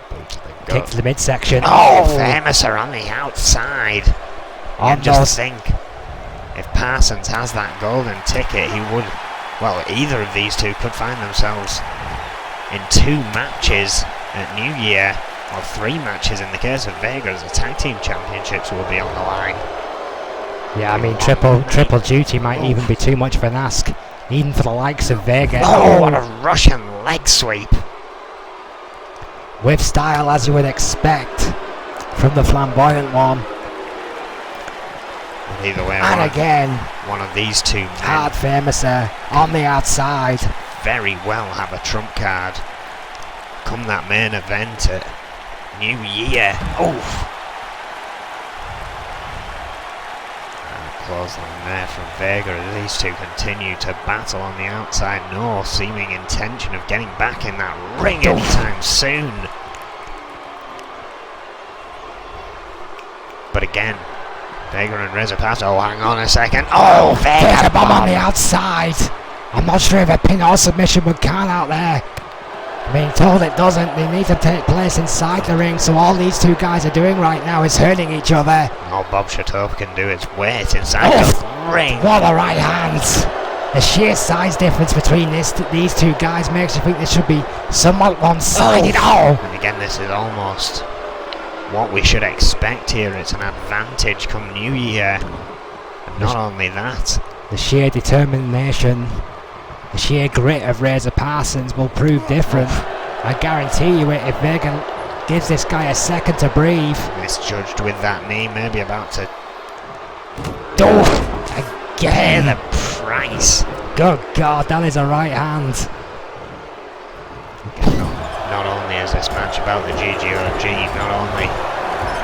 Boot to the Kick gut. to the midsection. Oh, famous are on the outside. And just think, if Parsons has that golden ticket, he would, well, either of these two could find themselves in 2 matches at New Year, or 3 matches in the case of Vega, as the Tag Team Championships will be on the line. Yeah, I mean, triple duty might even be too much of an ask, even for the likes of Vega. Oh, what a Russian leg sweep. With style, as you would expect from the flamboyant one. But either way, And again, one of these two men hard famouser on the outside. very well have a trump card come that main event at New Year. Oh! Clothesline there from Vega as these two continue to battle on the outside. No seeming intention of getting back in that ring anytime soon. But again, Vega and Razor Parsons. Oh, hang on a second. Oh, Vega Bomb on the outside. I'm not sure if a pin or submission would count out there. I'm being told it doesn't. They need to take place inside the ring, so all these two guys are doing right now is hurting each other. All Bob Shatov can do is wait inside the ring. What a right hand. The sheer size difference between these two guys makes you think this should be somewhat one-sided. Oh! And again, this is almost what we should expect here. It's an advantage come New Year. And not only that, the sheer determination, the sheer grit of Razor Parsons will prove different. I guarantee you it, if Vega gives this guy a second to breathe. Misjudged with that knee, maybe about to... Again! The price! Good God, that is a right hand. Not only is this match about the GGOG, not only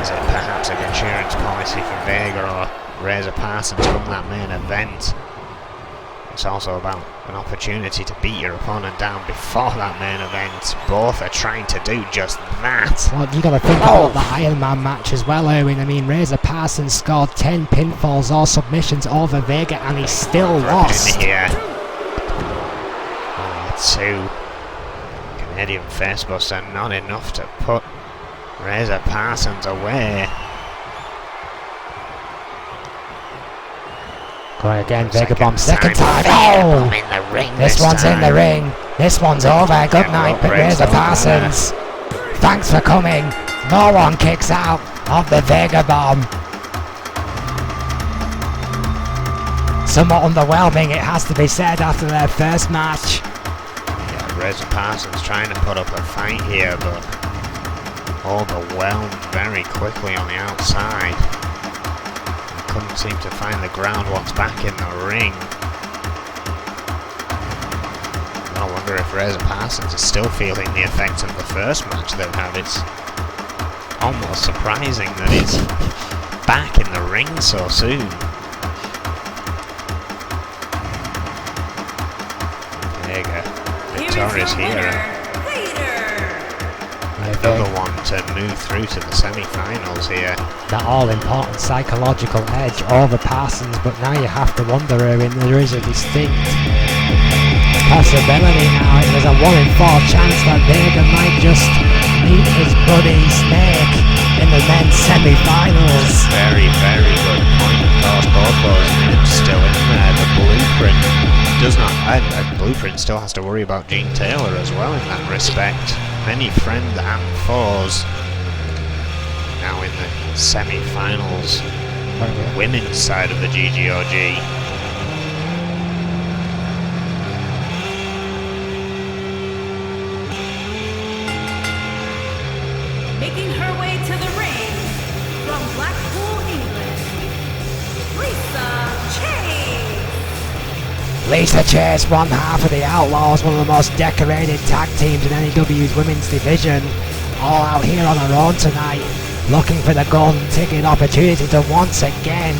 is it perhaps an insurance policy for Vega or Razor Parsons from that main event, it's also about an opportunity to beat your opponent down before that main event. Both are trying to do just that. Well, you got to think about the Iron Man match as well, Owen. I mean, Razor Parsons scored 10 pinfalls or submissions over Vega, and he still lost. Here. Two Canadian facebuster, not enough to put Razor Parsons away. Going again, Vega bomb, second time. Oh! In the ring this one's time. in the ring. This one's over. Good night, Razor Parsons. Thanks for coming. No one kicks out of the Vega bomb. Somewhat underwhelming, it has to be said, after their first match. Yeah, Razor Parsons trying to put up a fight here, but overwhelmed very quickly on the outside. Couldn't seem to find the ground once back in the ring. I wonder if Razor Parsons is still feeling the effects of the first match they've had. It's almost surprising that he's back in the ring so soon. Vega victorious here. Another one to move through to the semi-finals here. That all-important psychological edge over Parsons, but now you have to wonder, Erwin, there is a distinct possibility now. There's a 1 in 4 chance that Vega might just meet his buddy Snake in the men's semi-finals. Very, very good point. Of course, both those names still in there. The Blueprint does not... Blueprint still has to worry about Gene Taylor as well in that respect. Many friends and foes now in the semi-finals. Women's side of the GGOG. Making her way to the ring from Blackpool, England, Lisa Chase. Lisa Chase, one half of the Outlaws, one of the most decorated tag teams in N.E.W's women's division, all out here on her own tonight, looking for the golden ticket opportunity to once again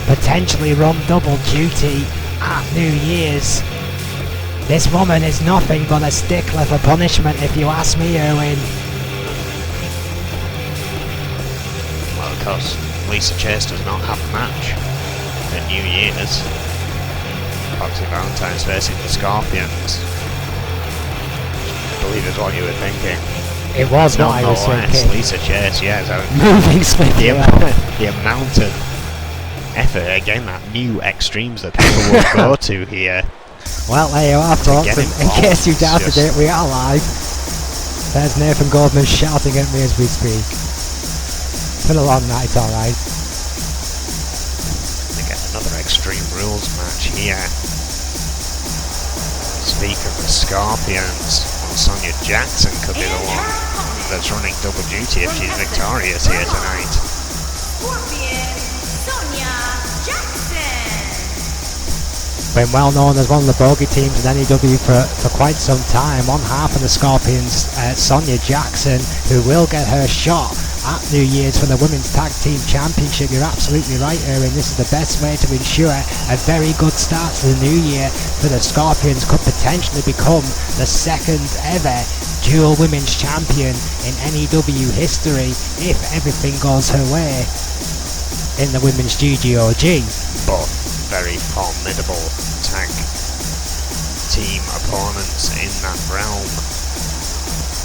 potentially run double duty at New Year's. This woman is nothing but a stickler for punishment, if you ask me, Erwin. Well, of course, Lisa Chase does not have a match at New Year's. Foxy Valentine's facing the Scorpions. I believe is what you were thinking. It was what I was thinking. Lisa Chase, yes. Moving swiftly. The amount of effort, again, that new extremes that people will go to here. Well, there you are, folks. In case you doubted it, we are live. There's Nathan Goldman shouting at me as we speak. It's been a long night, alright. Again, another Extreme Rules match here. Speak of the Scorpions, well, Sonia Jackson could be the one that's running double duty if she's victorious here tonight. Scorpion Sonia Jackson. Been well known as one of the bogey teams in N.E.W for quite some time. On half of the Scorpions, Sonia Jackson, who will get her shot at New Year's for the Women's Tag Team Championship. You're absolutely right, Erwin. This is the best way to ensure a very good start to the new year for the Scorpions. Could potentially become the second ever dual Women's Champion in N.E.W history if everything goes her way in the Women's GGOG. Both very formidable tag team opponents in that realm.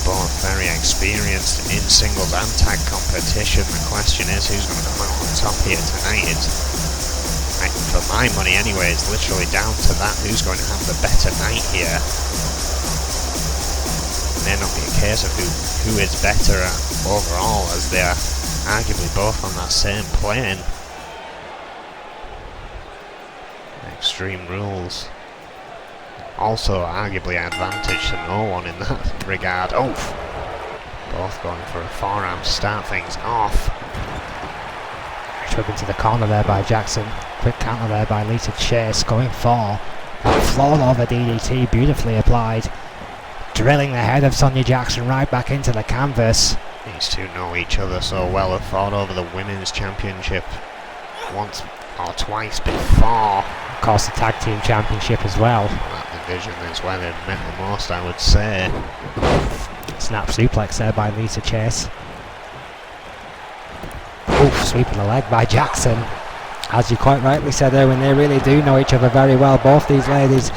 Both very experienced in singles and tag competition. The question is who's going to come out on top here tonight. I but my money anyway is literally down to that. Who's going to have the better night here? It may not be a case of who is better overall, as they are arguably both on that same plane. Extreme Rules also arguably advantage to no one in that regard. Oh! Both going for a forearm to start things off. Shoved into the corner there by Jackson. Quick counter there by Lisa Chase, going for a floor over DDT, beautifully applied. Drilling the head of Sonia Jackson right back into the canvas. These two know each other so well, have fought over the Women's Championship once or twice before. Of course, the Tag Team Championship as well. That division is where they've met the most, I would say. Snap suplex there by Lisa Chase. Oof, sweeping the leg by Jackson. As you quite rightly said there, when they really do know each other very well, both these ladies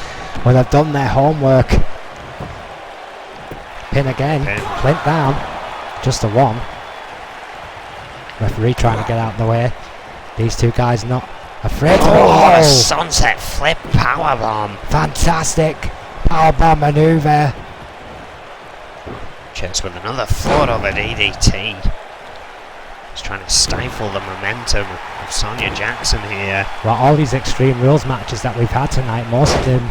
will have done their homework. Pin again, Flint down, just the one. Referee trying to get out of the way. These two guys not afraid to... Oh, a sunset flip powerbomb. Fantastic powerbomb maneuver. Chase with another float over DDT. He's trying to stifle the momentum of Sonia Jackson here. Well, all these Extreme Rules matches that we've had tonight, most of them,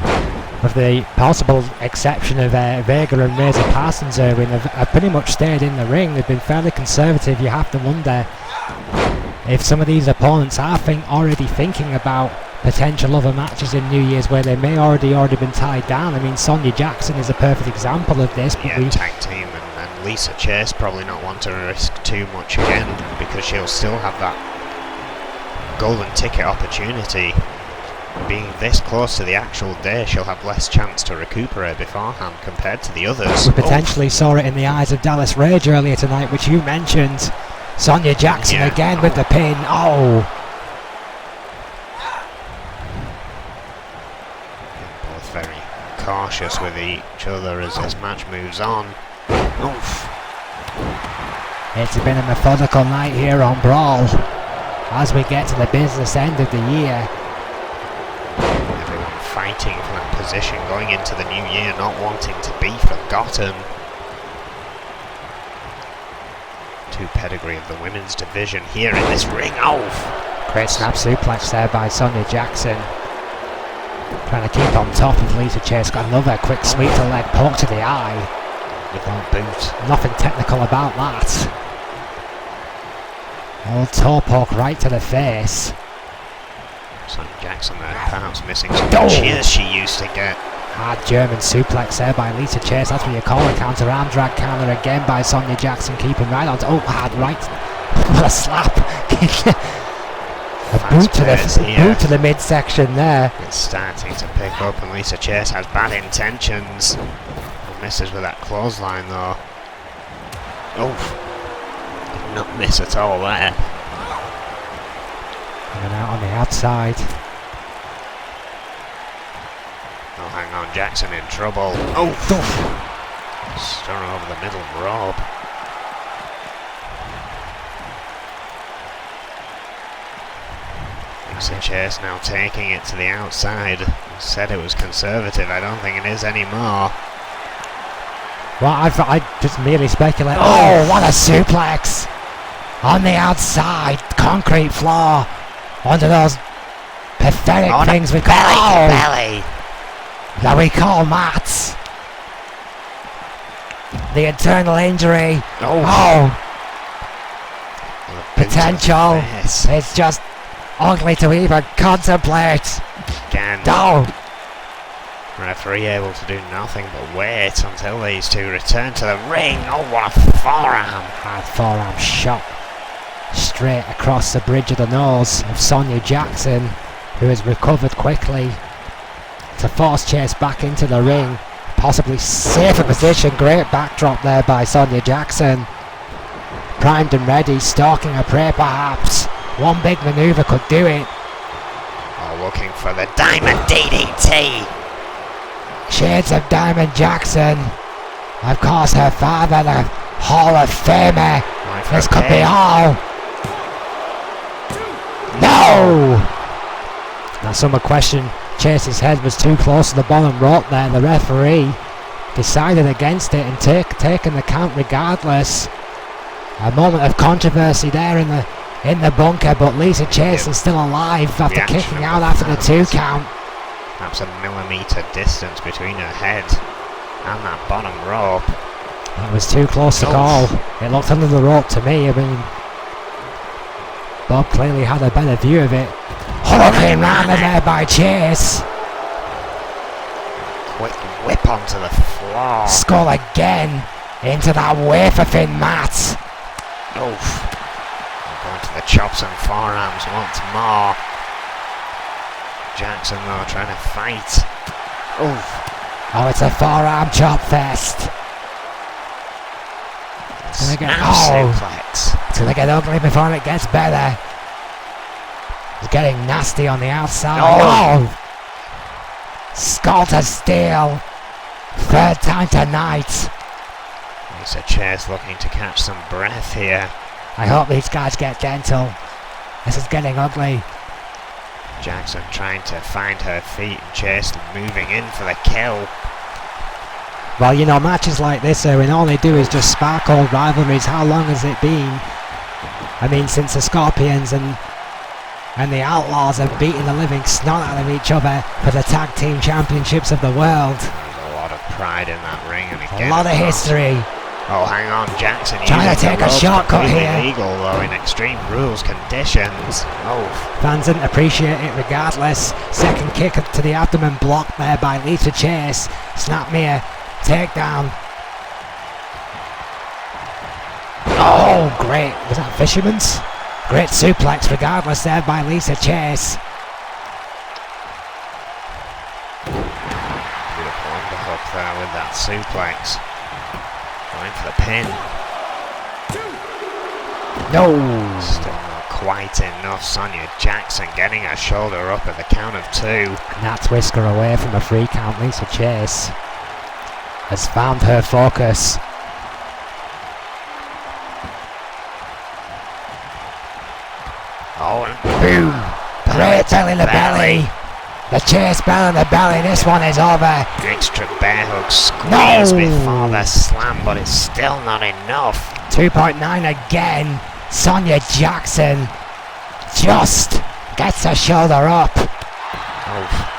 with the possible exception of Vega and Razor Parsons, have pretty much stayed in the ring. They've been fairly conservative. You have to wonder if some of these opponents are already thinking about potential other matches in New Year's where they may already been tied down. I mean, Sonia Jackson is a perfect example of this. But yeah, tag team and Lisa Chase probably not want to risk too much again, because she'll still have that golden ticket opportunity. Being this close to the actual day, she'll have less chance to recuperate beforehand compared to the others. We potentially saw it in the eyes of Dallas Rage earlier tonight, which you mentioned. Sonia Jackson again with the pin. Oh! Both very cautious with each other as this match moves on. Oof. It's been a methodical night here on Brawl as we get to the business end of the year. Everyone fighting for that position going into the new year, not wanting to be forgotten. To pedigree of the women's division here in this ring. Oh! Great snap suplex there by Sonia Jackson. Trying to keep on top of Lisa Chase. Got another quick sweep to leg poke to the eye. With that boot. Nothing technical about that. Old toe poke right to the face. Sonia Jackson there, perhaps missing some cheers she used to get. Hard German suplex there by Lisa Chase. That's what you call a counter. Arm drag counter again by Sonia Jackson, keeping right on. Oh, hard right. What a slap. A boot to the midsection there. It's starting to pick up, and Lisa Chase has bad intentions. Misses with that clothesline though. Oh, did not miss at all there. And out on the outside. Oh, hang on, Jackson in trouble. Oh, stir over the middle rope. Lisa Chase now taking it to the outside. Said it was conservative. I don't think it is anymore. Well, I just merely speculate. Oh, what a suplex! On the outside, concrete floor. Onto those pathetic things we call belly. That we call mats. The internal injury. Oh. Potential. It's just ugly to even contemplate. Again. No. Referee able to do nothing but wait until these two return to the ring. Oh, what a forearm. Hard forearm shot straight across the bridge of the nose of Sonia Jackson, who has recovered quickly to force Chase back into the ring. Possibly safer position. Great backdrop there by Sonia Jackson. Primed and ready, stalking her prey perhaps. One big maneuver could do it. Oh, looking for the Diamond DDT. Shades of Diamond Jackson. Of course, her father, the Hall of Famer. This could be all. No! Now some would question Chase's head was too close to the bottom rope there. The referee decided against it and taking the count regardless. A moment of controversy there in the bunker, but Lisa Chase is still alive after kicking out after the 2 count. Perhaps a millimetre distance between her head and that bottom rope. That was too close to call. It looked under the rope to me. I mean, Bob clearly had a better view of it. Hurricane Rana there by Chase. Quick whip onto the floor. Skull again into that wafer thin mat. Oof. Going to the chops and forearms once more. Jackson though trying to fight. Oof. Oh, it's a forearm chop fest. It's gonna get ugly before it gets better. It's getting nasty on the outside. Oh! Skull to steel. 3rd time tonight. Lisa Chase looking to catch some breath here. I hope these guys get dental. This is getting ugly. Jackson trying to find her feet and Chase moving in for the kill. Well, you know, matches like this, Erwin, all they do is just spark old rivalries. How long has it been? I mean, since the Scorpions and the Outlaws have beaten the living snot out of each other for the tag team championships of the world. There's a lot of pride in that ring, and again, a lot of history. Oh, hang on, Jackson trying to take a shortcut here. Illegal though in Extreme Rules conditions. Oh, fans didn't appreciate it regardless. Second kick to the abdomen blocked there by Lisa Chase. Snapmare takedown. Oh, great! Was that Fisherman's? Great suplex regardless there by Lisa Chase. Beautiful underhook there with that suplex. Going for the pin. No! Still not quite enough. Sonia Jackson getting her shoulder up at the count of 2. And that's whisker away from a 3 count. Lisa Chase has found her focus. Oh, and boom! Great bell in the belly. The Chase bell in the belly. This one is over. Extra bear hug squeeze before the slam, but it's still not enough. 2.9 again. Sonia Jackson just gets her shoulder up. Oh.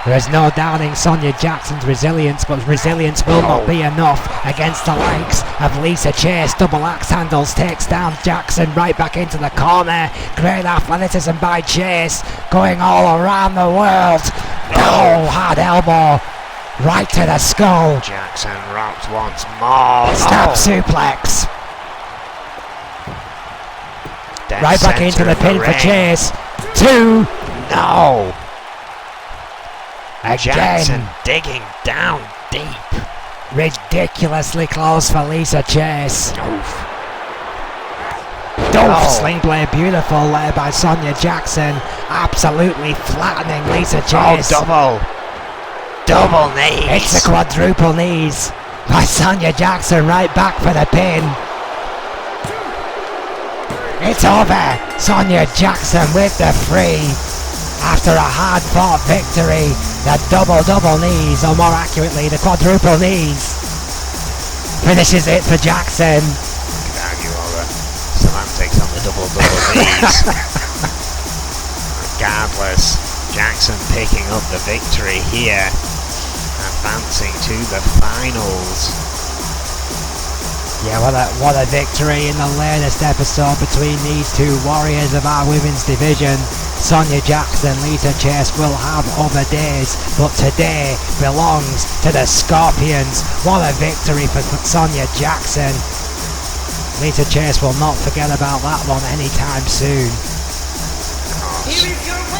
There is no doubting Sonia Jackson's resilience, but resilience will not be enough against the likes of Lisa Chase. Double axe handles, takes down Jackson right back into the corner. Great athleticism by Chase, going all around the world. Oh, hard elbow right to the skull. Jackson rocked once more. Snap suplex. Dead right back into the pin for Chase. 2. No. Again. Jackson digging down deep. Ridiculously close for Lisa Chase. Oof. Sling blade beautiful there by Sonia Jackson. Absolutely flattening Lisa Chase. Oh, double knees. It's a quadruple knees by Sonia Jackson. Right back for the pin. It's over. Sonia Jackson with the 3. After a hard-fought victory, the double knees, or more accurately, the quadruple knees, finishes it for Jackson. You could argue all the semantics on the double knees. Regardless, Jackson picking up the victory here, advancing to the finals. Yeah, what a victory in the latest episode between these two warriors of our women's division. Sonia Jackson, Lisa Chase will have other days, but today belongs to the Scorpions. What a victory for Sonia Jackson. Lisa Chase will not forget about that one anytime soon.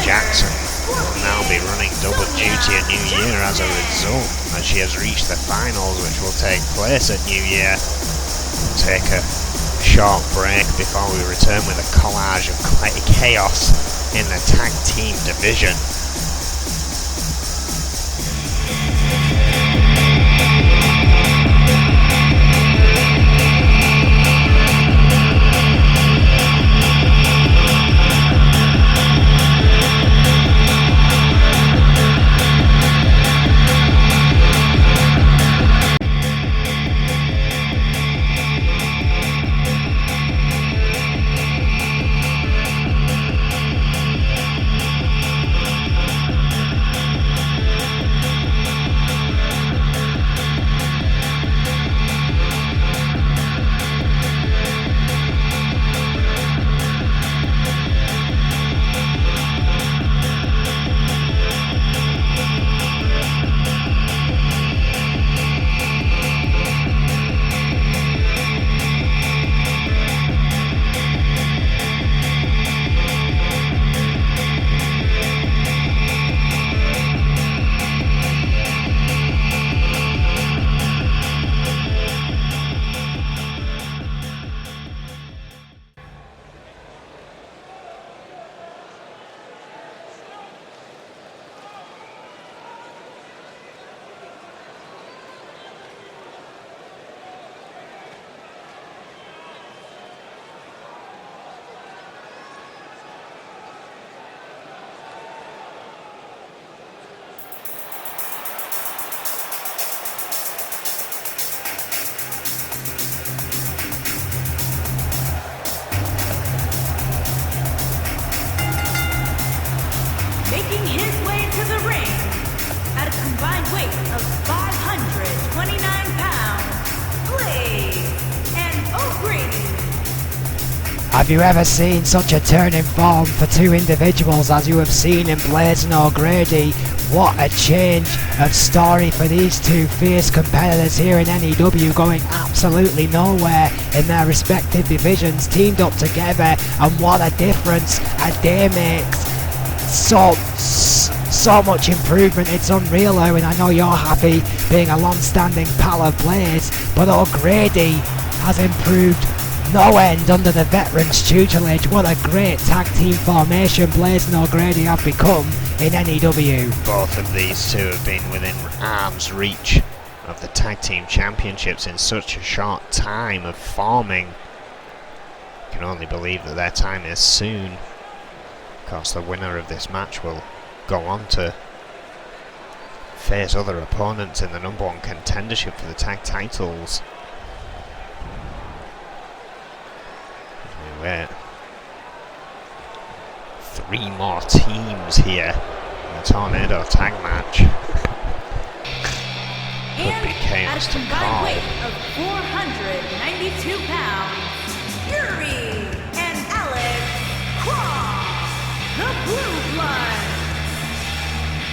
Jackson will now be running double duty at New Year as a result, as she has reached the finals, which will take place at New Year. We'll take a short break before we return with a collage of chaos in the tag team division. Have you ever seen such a turn in form for two individuals as you have seen in Blades and O'Grady? What a change of story for these two fierce competitors here in N.E.W, going absolutely nowhere in their respective divisions, teamed up together, and what a difference a day makes. So much improvement, it's unreal, Owen. I know you're happy being a long-standing pal of Blades, but O'Grady has improved no end under the veterans' tutelage. What a great tag team formation Blaze and O'Grady have become in N.E.W. Both of these two have been within arm's reach of the tag team championships in such a short time of forming. You can only believe that their time is soon. Of course, the winner of this match will go on to face other opponents in the number one contendership for the tag titles. Where 3 more teams here in the Tornado tag match. Could be chaos to call. Weight of 492 pounds, Yuri and Alex Cross, the Blue Bloods.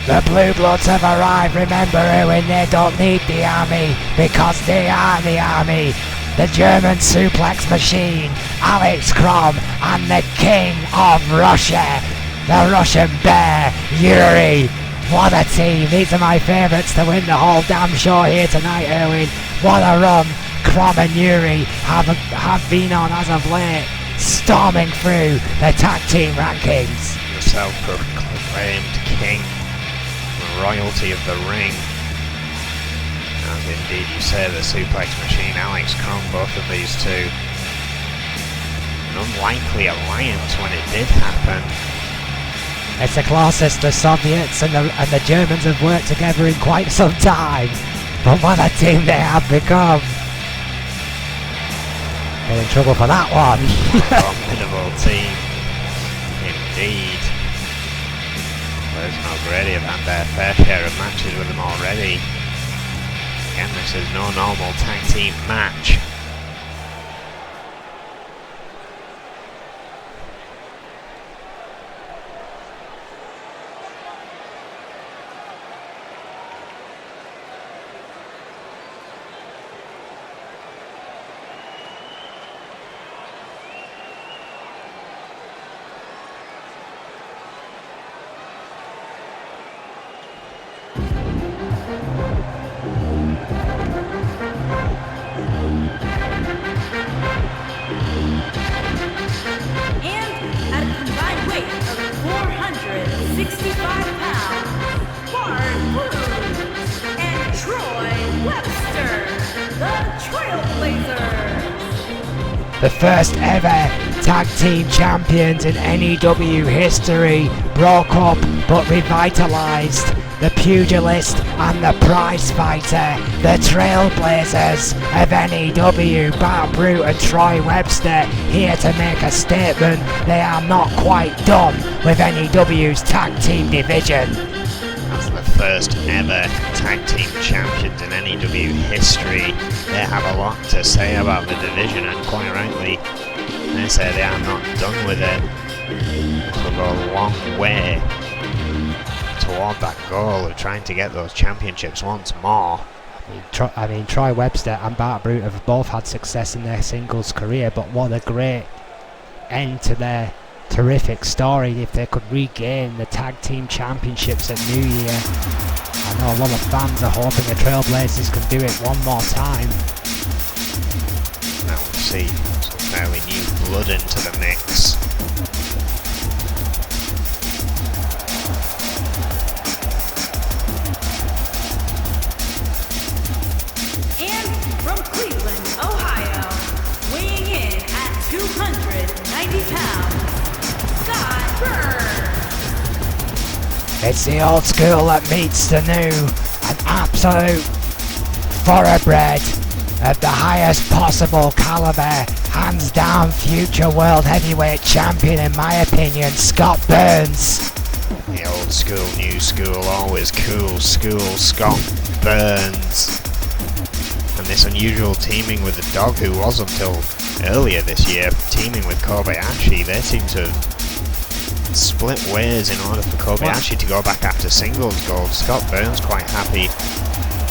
The Blue Bloods have arrived. Remember, Owen, they don't need the army because they are the army. The German suplex machine, Alex Krom, and the king of Russia, the Russian bear, Yuri. What a team. These are my favourites to win the whole damn show here tonight, Erwin. What a run Krom and Yuri have been on as of late, storming through the tag team rankings. The self-proclaimed king, the royalty of the ring. As indeed you say, the suplex machine, Alex Krom, both of these two. An unlikely alliance when it did happen. It's the closest the Soviets and the Germans have worked together in quite some time. But what a team they have become. They're in trouble for that one. Formidable team. Indeed. There's no O'Grady have had their fair share of matches with them already. Again, this is no normal tag team match. The first ever tag team champions in N.E.W history, broke up but revitalised. The pugilist and the prize fighter, the trailblazers of N.E.W, Bart Brute and Troy Webster, here to make a statement. They are not quite done with N.E.W's tag team division. As the first ever tag team champions in N.E.W history, they have a lot to say about the division, and quite rightly, they say they are not done with it. They'll go a long way toward that goal of trying to get those championships once more. Troy Webster and Bart Brute have both had success in their singles career, but what a great end to their terrific story if they could regain the tag team championships at New Year. I know a lot of fans are hoping the Trailblazers can do it one more time. Now we'll see some fairly new blood into the mix. And from Cleveland, Ohio, weighing in at 290 pounds, Scott Burns. It's the old school that meets the new, an absolute thoroughbred of the highest possible caliber, hands down future world heavyweight champion in my opinion, Scott Burns. The old school, new school, always cool school, Scott Burns. And this unusual teaming with the Dog, who was until earlier this year teaming with Kobayashi, they seem to have split ways in order for Kobayashi to go back after singles gold. Scott Burns quite happy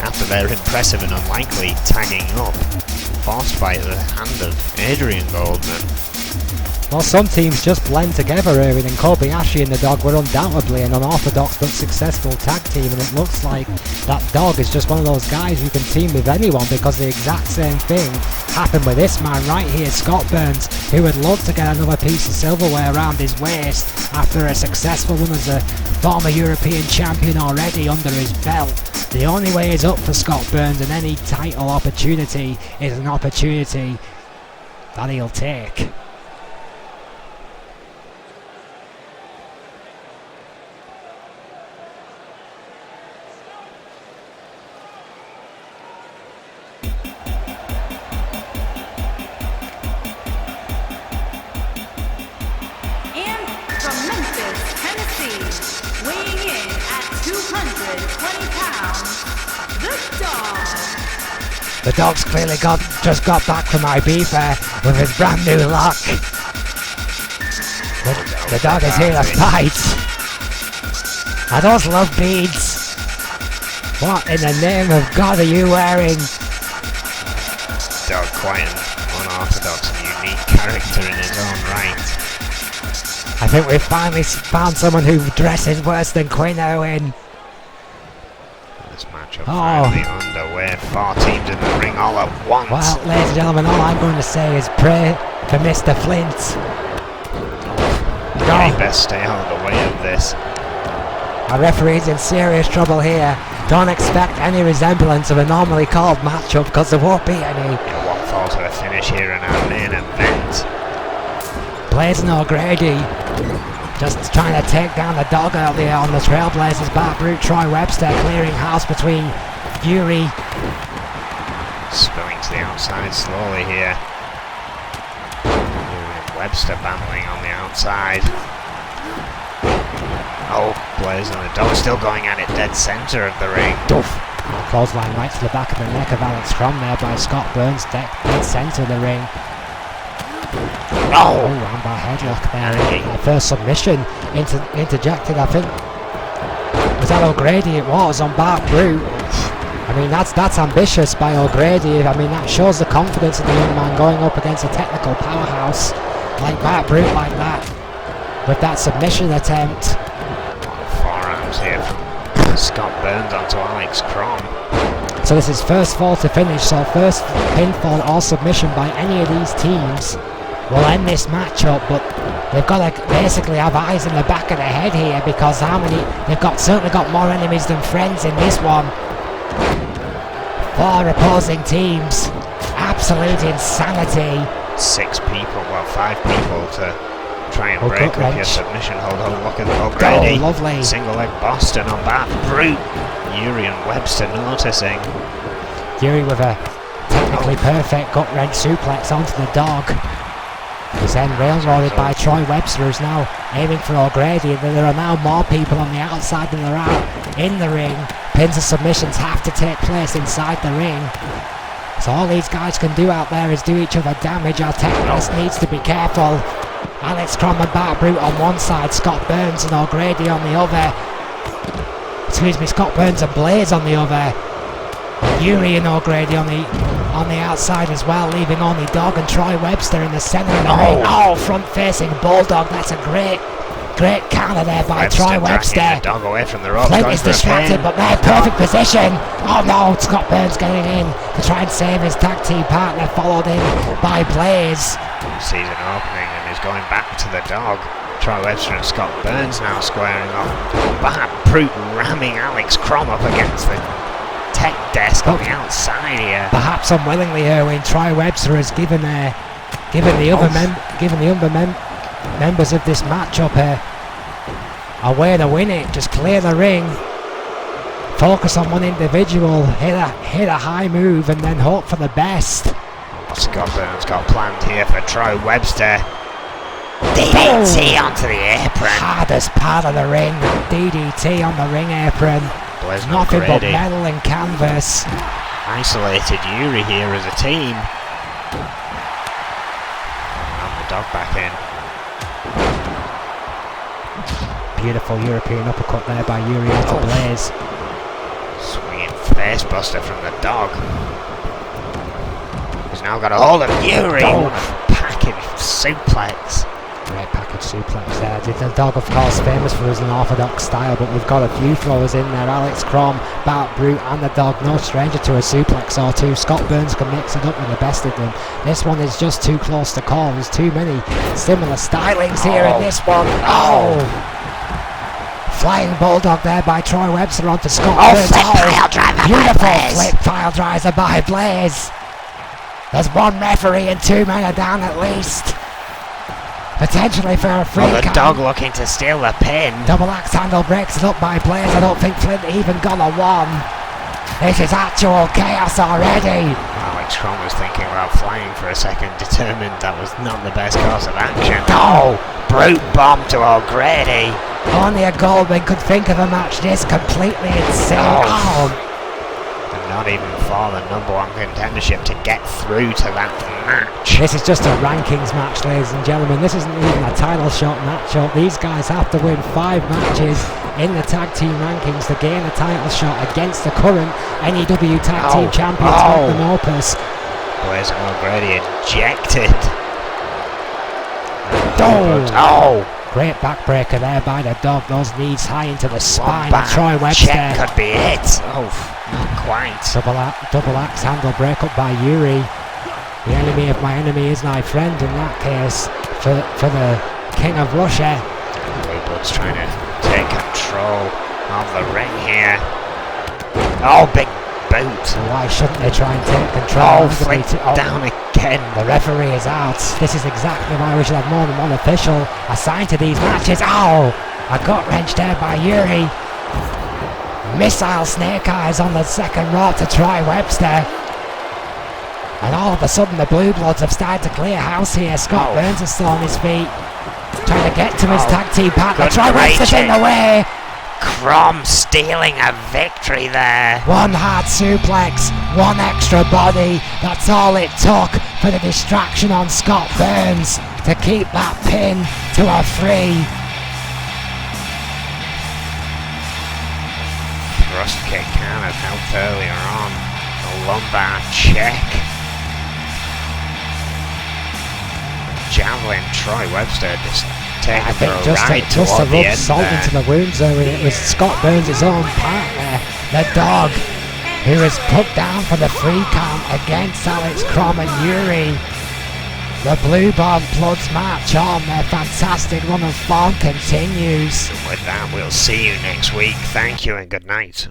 after their impressive and unlikely tagging up, forced by the hand of Adrian Goldman. Well, some teams just blend together here, and Kobayashi and the Dog were undoubtedly an unorthodox but successful tag team, and it looks like that Dog is just one of those guys who can team with anyone, because the exact same thing happened with this man right here, Scott Burns, who would love to get another piece of silverware around his waist after a successful run as a former European champion already under his belt. The only way is up for Scott Burns, and any title opportunity is an opportunity that he'll take. The Dog's clearly just got back from Ibiza with his brand new look. The Dog is here to fight. Are those love beads? What in the name of God are you wearing? Dog, quite an unorthodox and unique character in his own right. I think we've finally found someone who dresses worse than Quinn Owen. This matchup finally underway. 4 teams in the ring all at once. Well, ladies and gentlemen, all I'm going to say is pray for Mr. Flint. He best stay out of the way of this. Our referee's in serious trouble here. Don't expect any resemblance of a normally called matchup, because there won't be any. What falls to a finish here in our main event. Blazing O'Grady just trying to take down the Dog earlier on the Trailblazers. Bart Brute, Troy Webster clearing house between Fury. Spilling to the outside slowly here. Fury and Webster battling on the outside. Oh, Blaze and the Dog still going at it dead centre of the ring. Duff. Clothesline right to the back of the neck of Alex Crom there by Scott Burns, dead centre of the ring. Oh, armbar headlock there. First submission interjected, I think. Was that O'Grady? It was on Bart Brute. I mean, that's ambitious by O'Grady. I mean, that shows the confidence of the young man going up against a technical powerhouse like Bart Brute like that. With that submission attempt. Forearms here from Scott Burns onto Alex Crom. So this is first fall to finish, so first pinfall or submission by any of these teams will end this matchup, but they've got to basically have eyes in the back of the head here, because they've certainly got more enemies than friends in this one. 4 opposing teams, absolute insanity. 6 people, well 5 people to try and break up your submission hold. Oh, look at O'Grady. Oh, lovely. Single leg Boston on Bart Brute. Yuri and Webster noticing. Yuri with a technically perfect gut wrench suplex onto the Dog. He's then railroaded by Troy Webster, who's now aiming for O'Grady, and there are now more people on the outside than there are in the ring. Pins and submissions have to take place inside the ring. So all these guys can do out there is do each other damage. Our technician needs to be careful. Alex Crom and Bart Brute on one side, Scott Burns and O'Grady on the other. Scott Burns and Blaze on the other. Yuri and O'Grady on the outside as well, leaving only Dog and Troy Webster in the centre of the ring. Oh, front-facing Bulldog. That's a great counter there by Troy Webster. The Dog away from the ropes. Flint is distracted, but they're perfect position. Oh no, Scott Burns getting in to try and save his tag team partner, followed in by Blaze. Sees an opening and is going back to the Dog. Troy Webster and Scott Burns now squaring off. Bart Brute ramming Alex Crom up against the tech desk on the outside here. Perhaps unwillingly, Erwin, Troy Webster has given the other members of this matchup a way to win it. Just clear the ring, focus on one individual, hit a high move, and then hope for the best. Scott Burns got planned here for Troy Webster. DDT onto the apron. Hardest part of the ring, DDT on the ring apron. Nothing but metal and canvas. isolated Yuri here as a team. And the dog back in. Beautiful European uppercut there by Yuri onto Blaze. Swinging face buster from the dog. He's now got a hold of Yuri. What a package suplex. Great package suplex there. The dog, of course, famous for his unorthodox style, but we've got a few throwers in there. Alex Crom, Bart Brute, and the dog, no stranger to a suplex or two. Scott Burns can mix it up with the best of them. This one is just too close to call. There's too many similar stylings here in this one. Oh! Flying Bulldog there by Troy Webster onto Scott Burns. Beautiful flip pile driver by Blaze. There's one referee and 2 men are down at least. Potentially for a free the dog looking to steal the pin. Double axe handle breaks it up by Blaze. I don't think Flint even got a 1. This is actual chaos already. Alex Crom was thinking about flying for a second, determined that was not the best course of action. Brute bomb to O'Grady. Only a Goldman could think of a match this completely insane. And not even for the #1 contendership to get through to that match. This is just a rankings match, ladies and gentlemen. This isn't even a title shot matchup. These guys have to win 5 matches in the tag team rankings to gain a title shot against the current N.E.W. tag team champions, Magnum Opus. Blaze and O'Grady ejected. Great backbreaker there by the dog. Those knees high into the spine. Troy Webster. Check could be it. Not quite. Double axe handle break up by Yuri. The enemy of my enemy is my friend in that case. For the King of Russia. Blue Blood's trying to take control of the ring here. Big boot. Why shouldn't they try and take control? Flicked down again. The referee is out. This is exactly why we should have more than one official assigned to these matches. I got wrenched there by Yuri. Missile snake eyes on the second rope to Troy Webster. And all of a sudden the Blue Bloods have started to clear house here. Scott Burns is still on his feet. Trying to get to his tag team partner. Troy Webster's in the way. Crom stealing a victory there. One hard suplex, one extra body. That's all it took for the distraction on Scott Burns to keep that pin to a 3. Thrust kick can have helped earlier on. A lumbar check. Javelin, Troy Webster just taking for a ride just to toward the rub end salt there. into the wounds there, and it was Scott Burns' own partner, the dog, who was put down for the free count against Alex Crom and Yuri. The Blue Bloods match on. Their fantastic run of form continues. With that, we'll see you next week. Thank you and good night.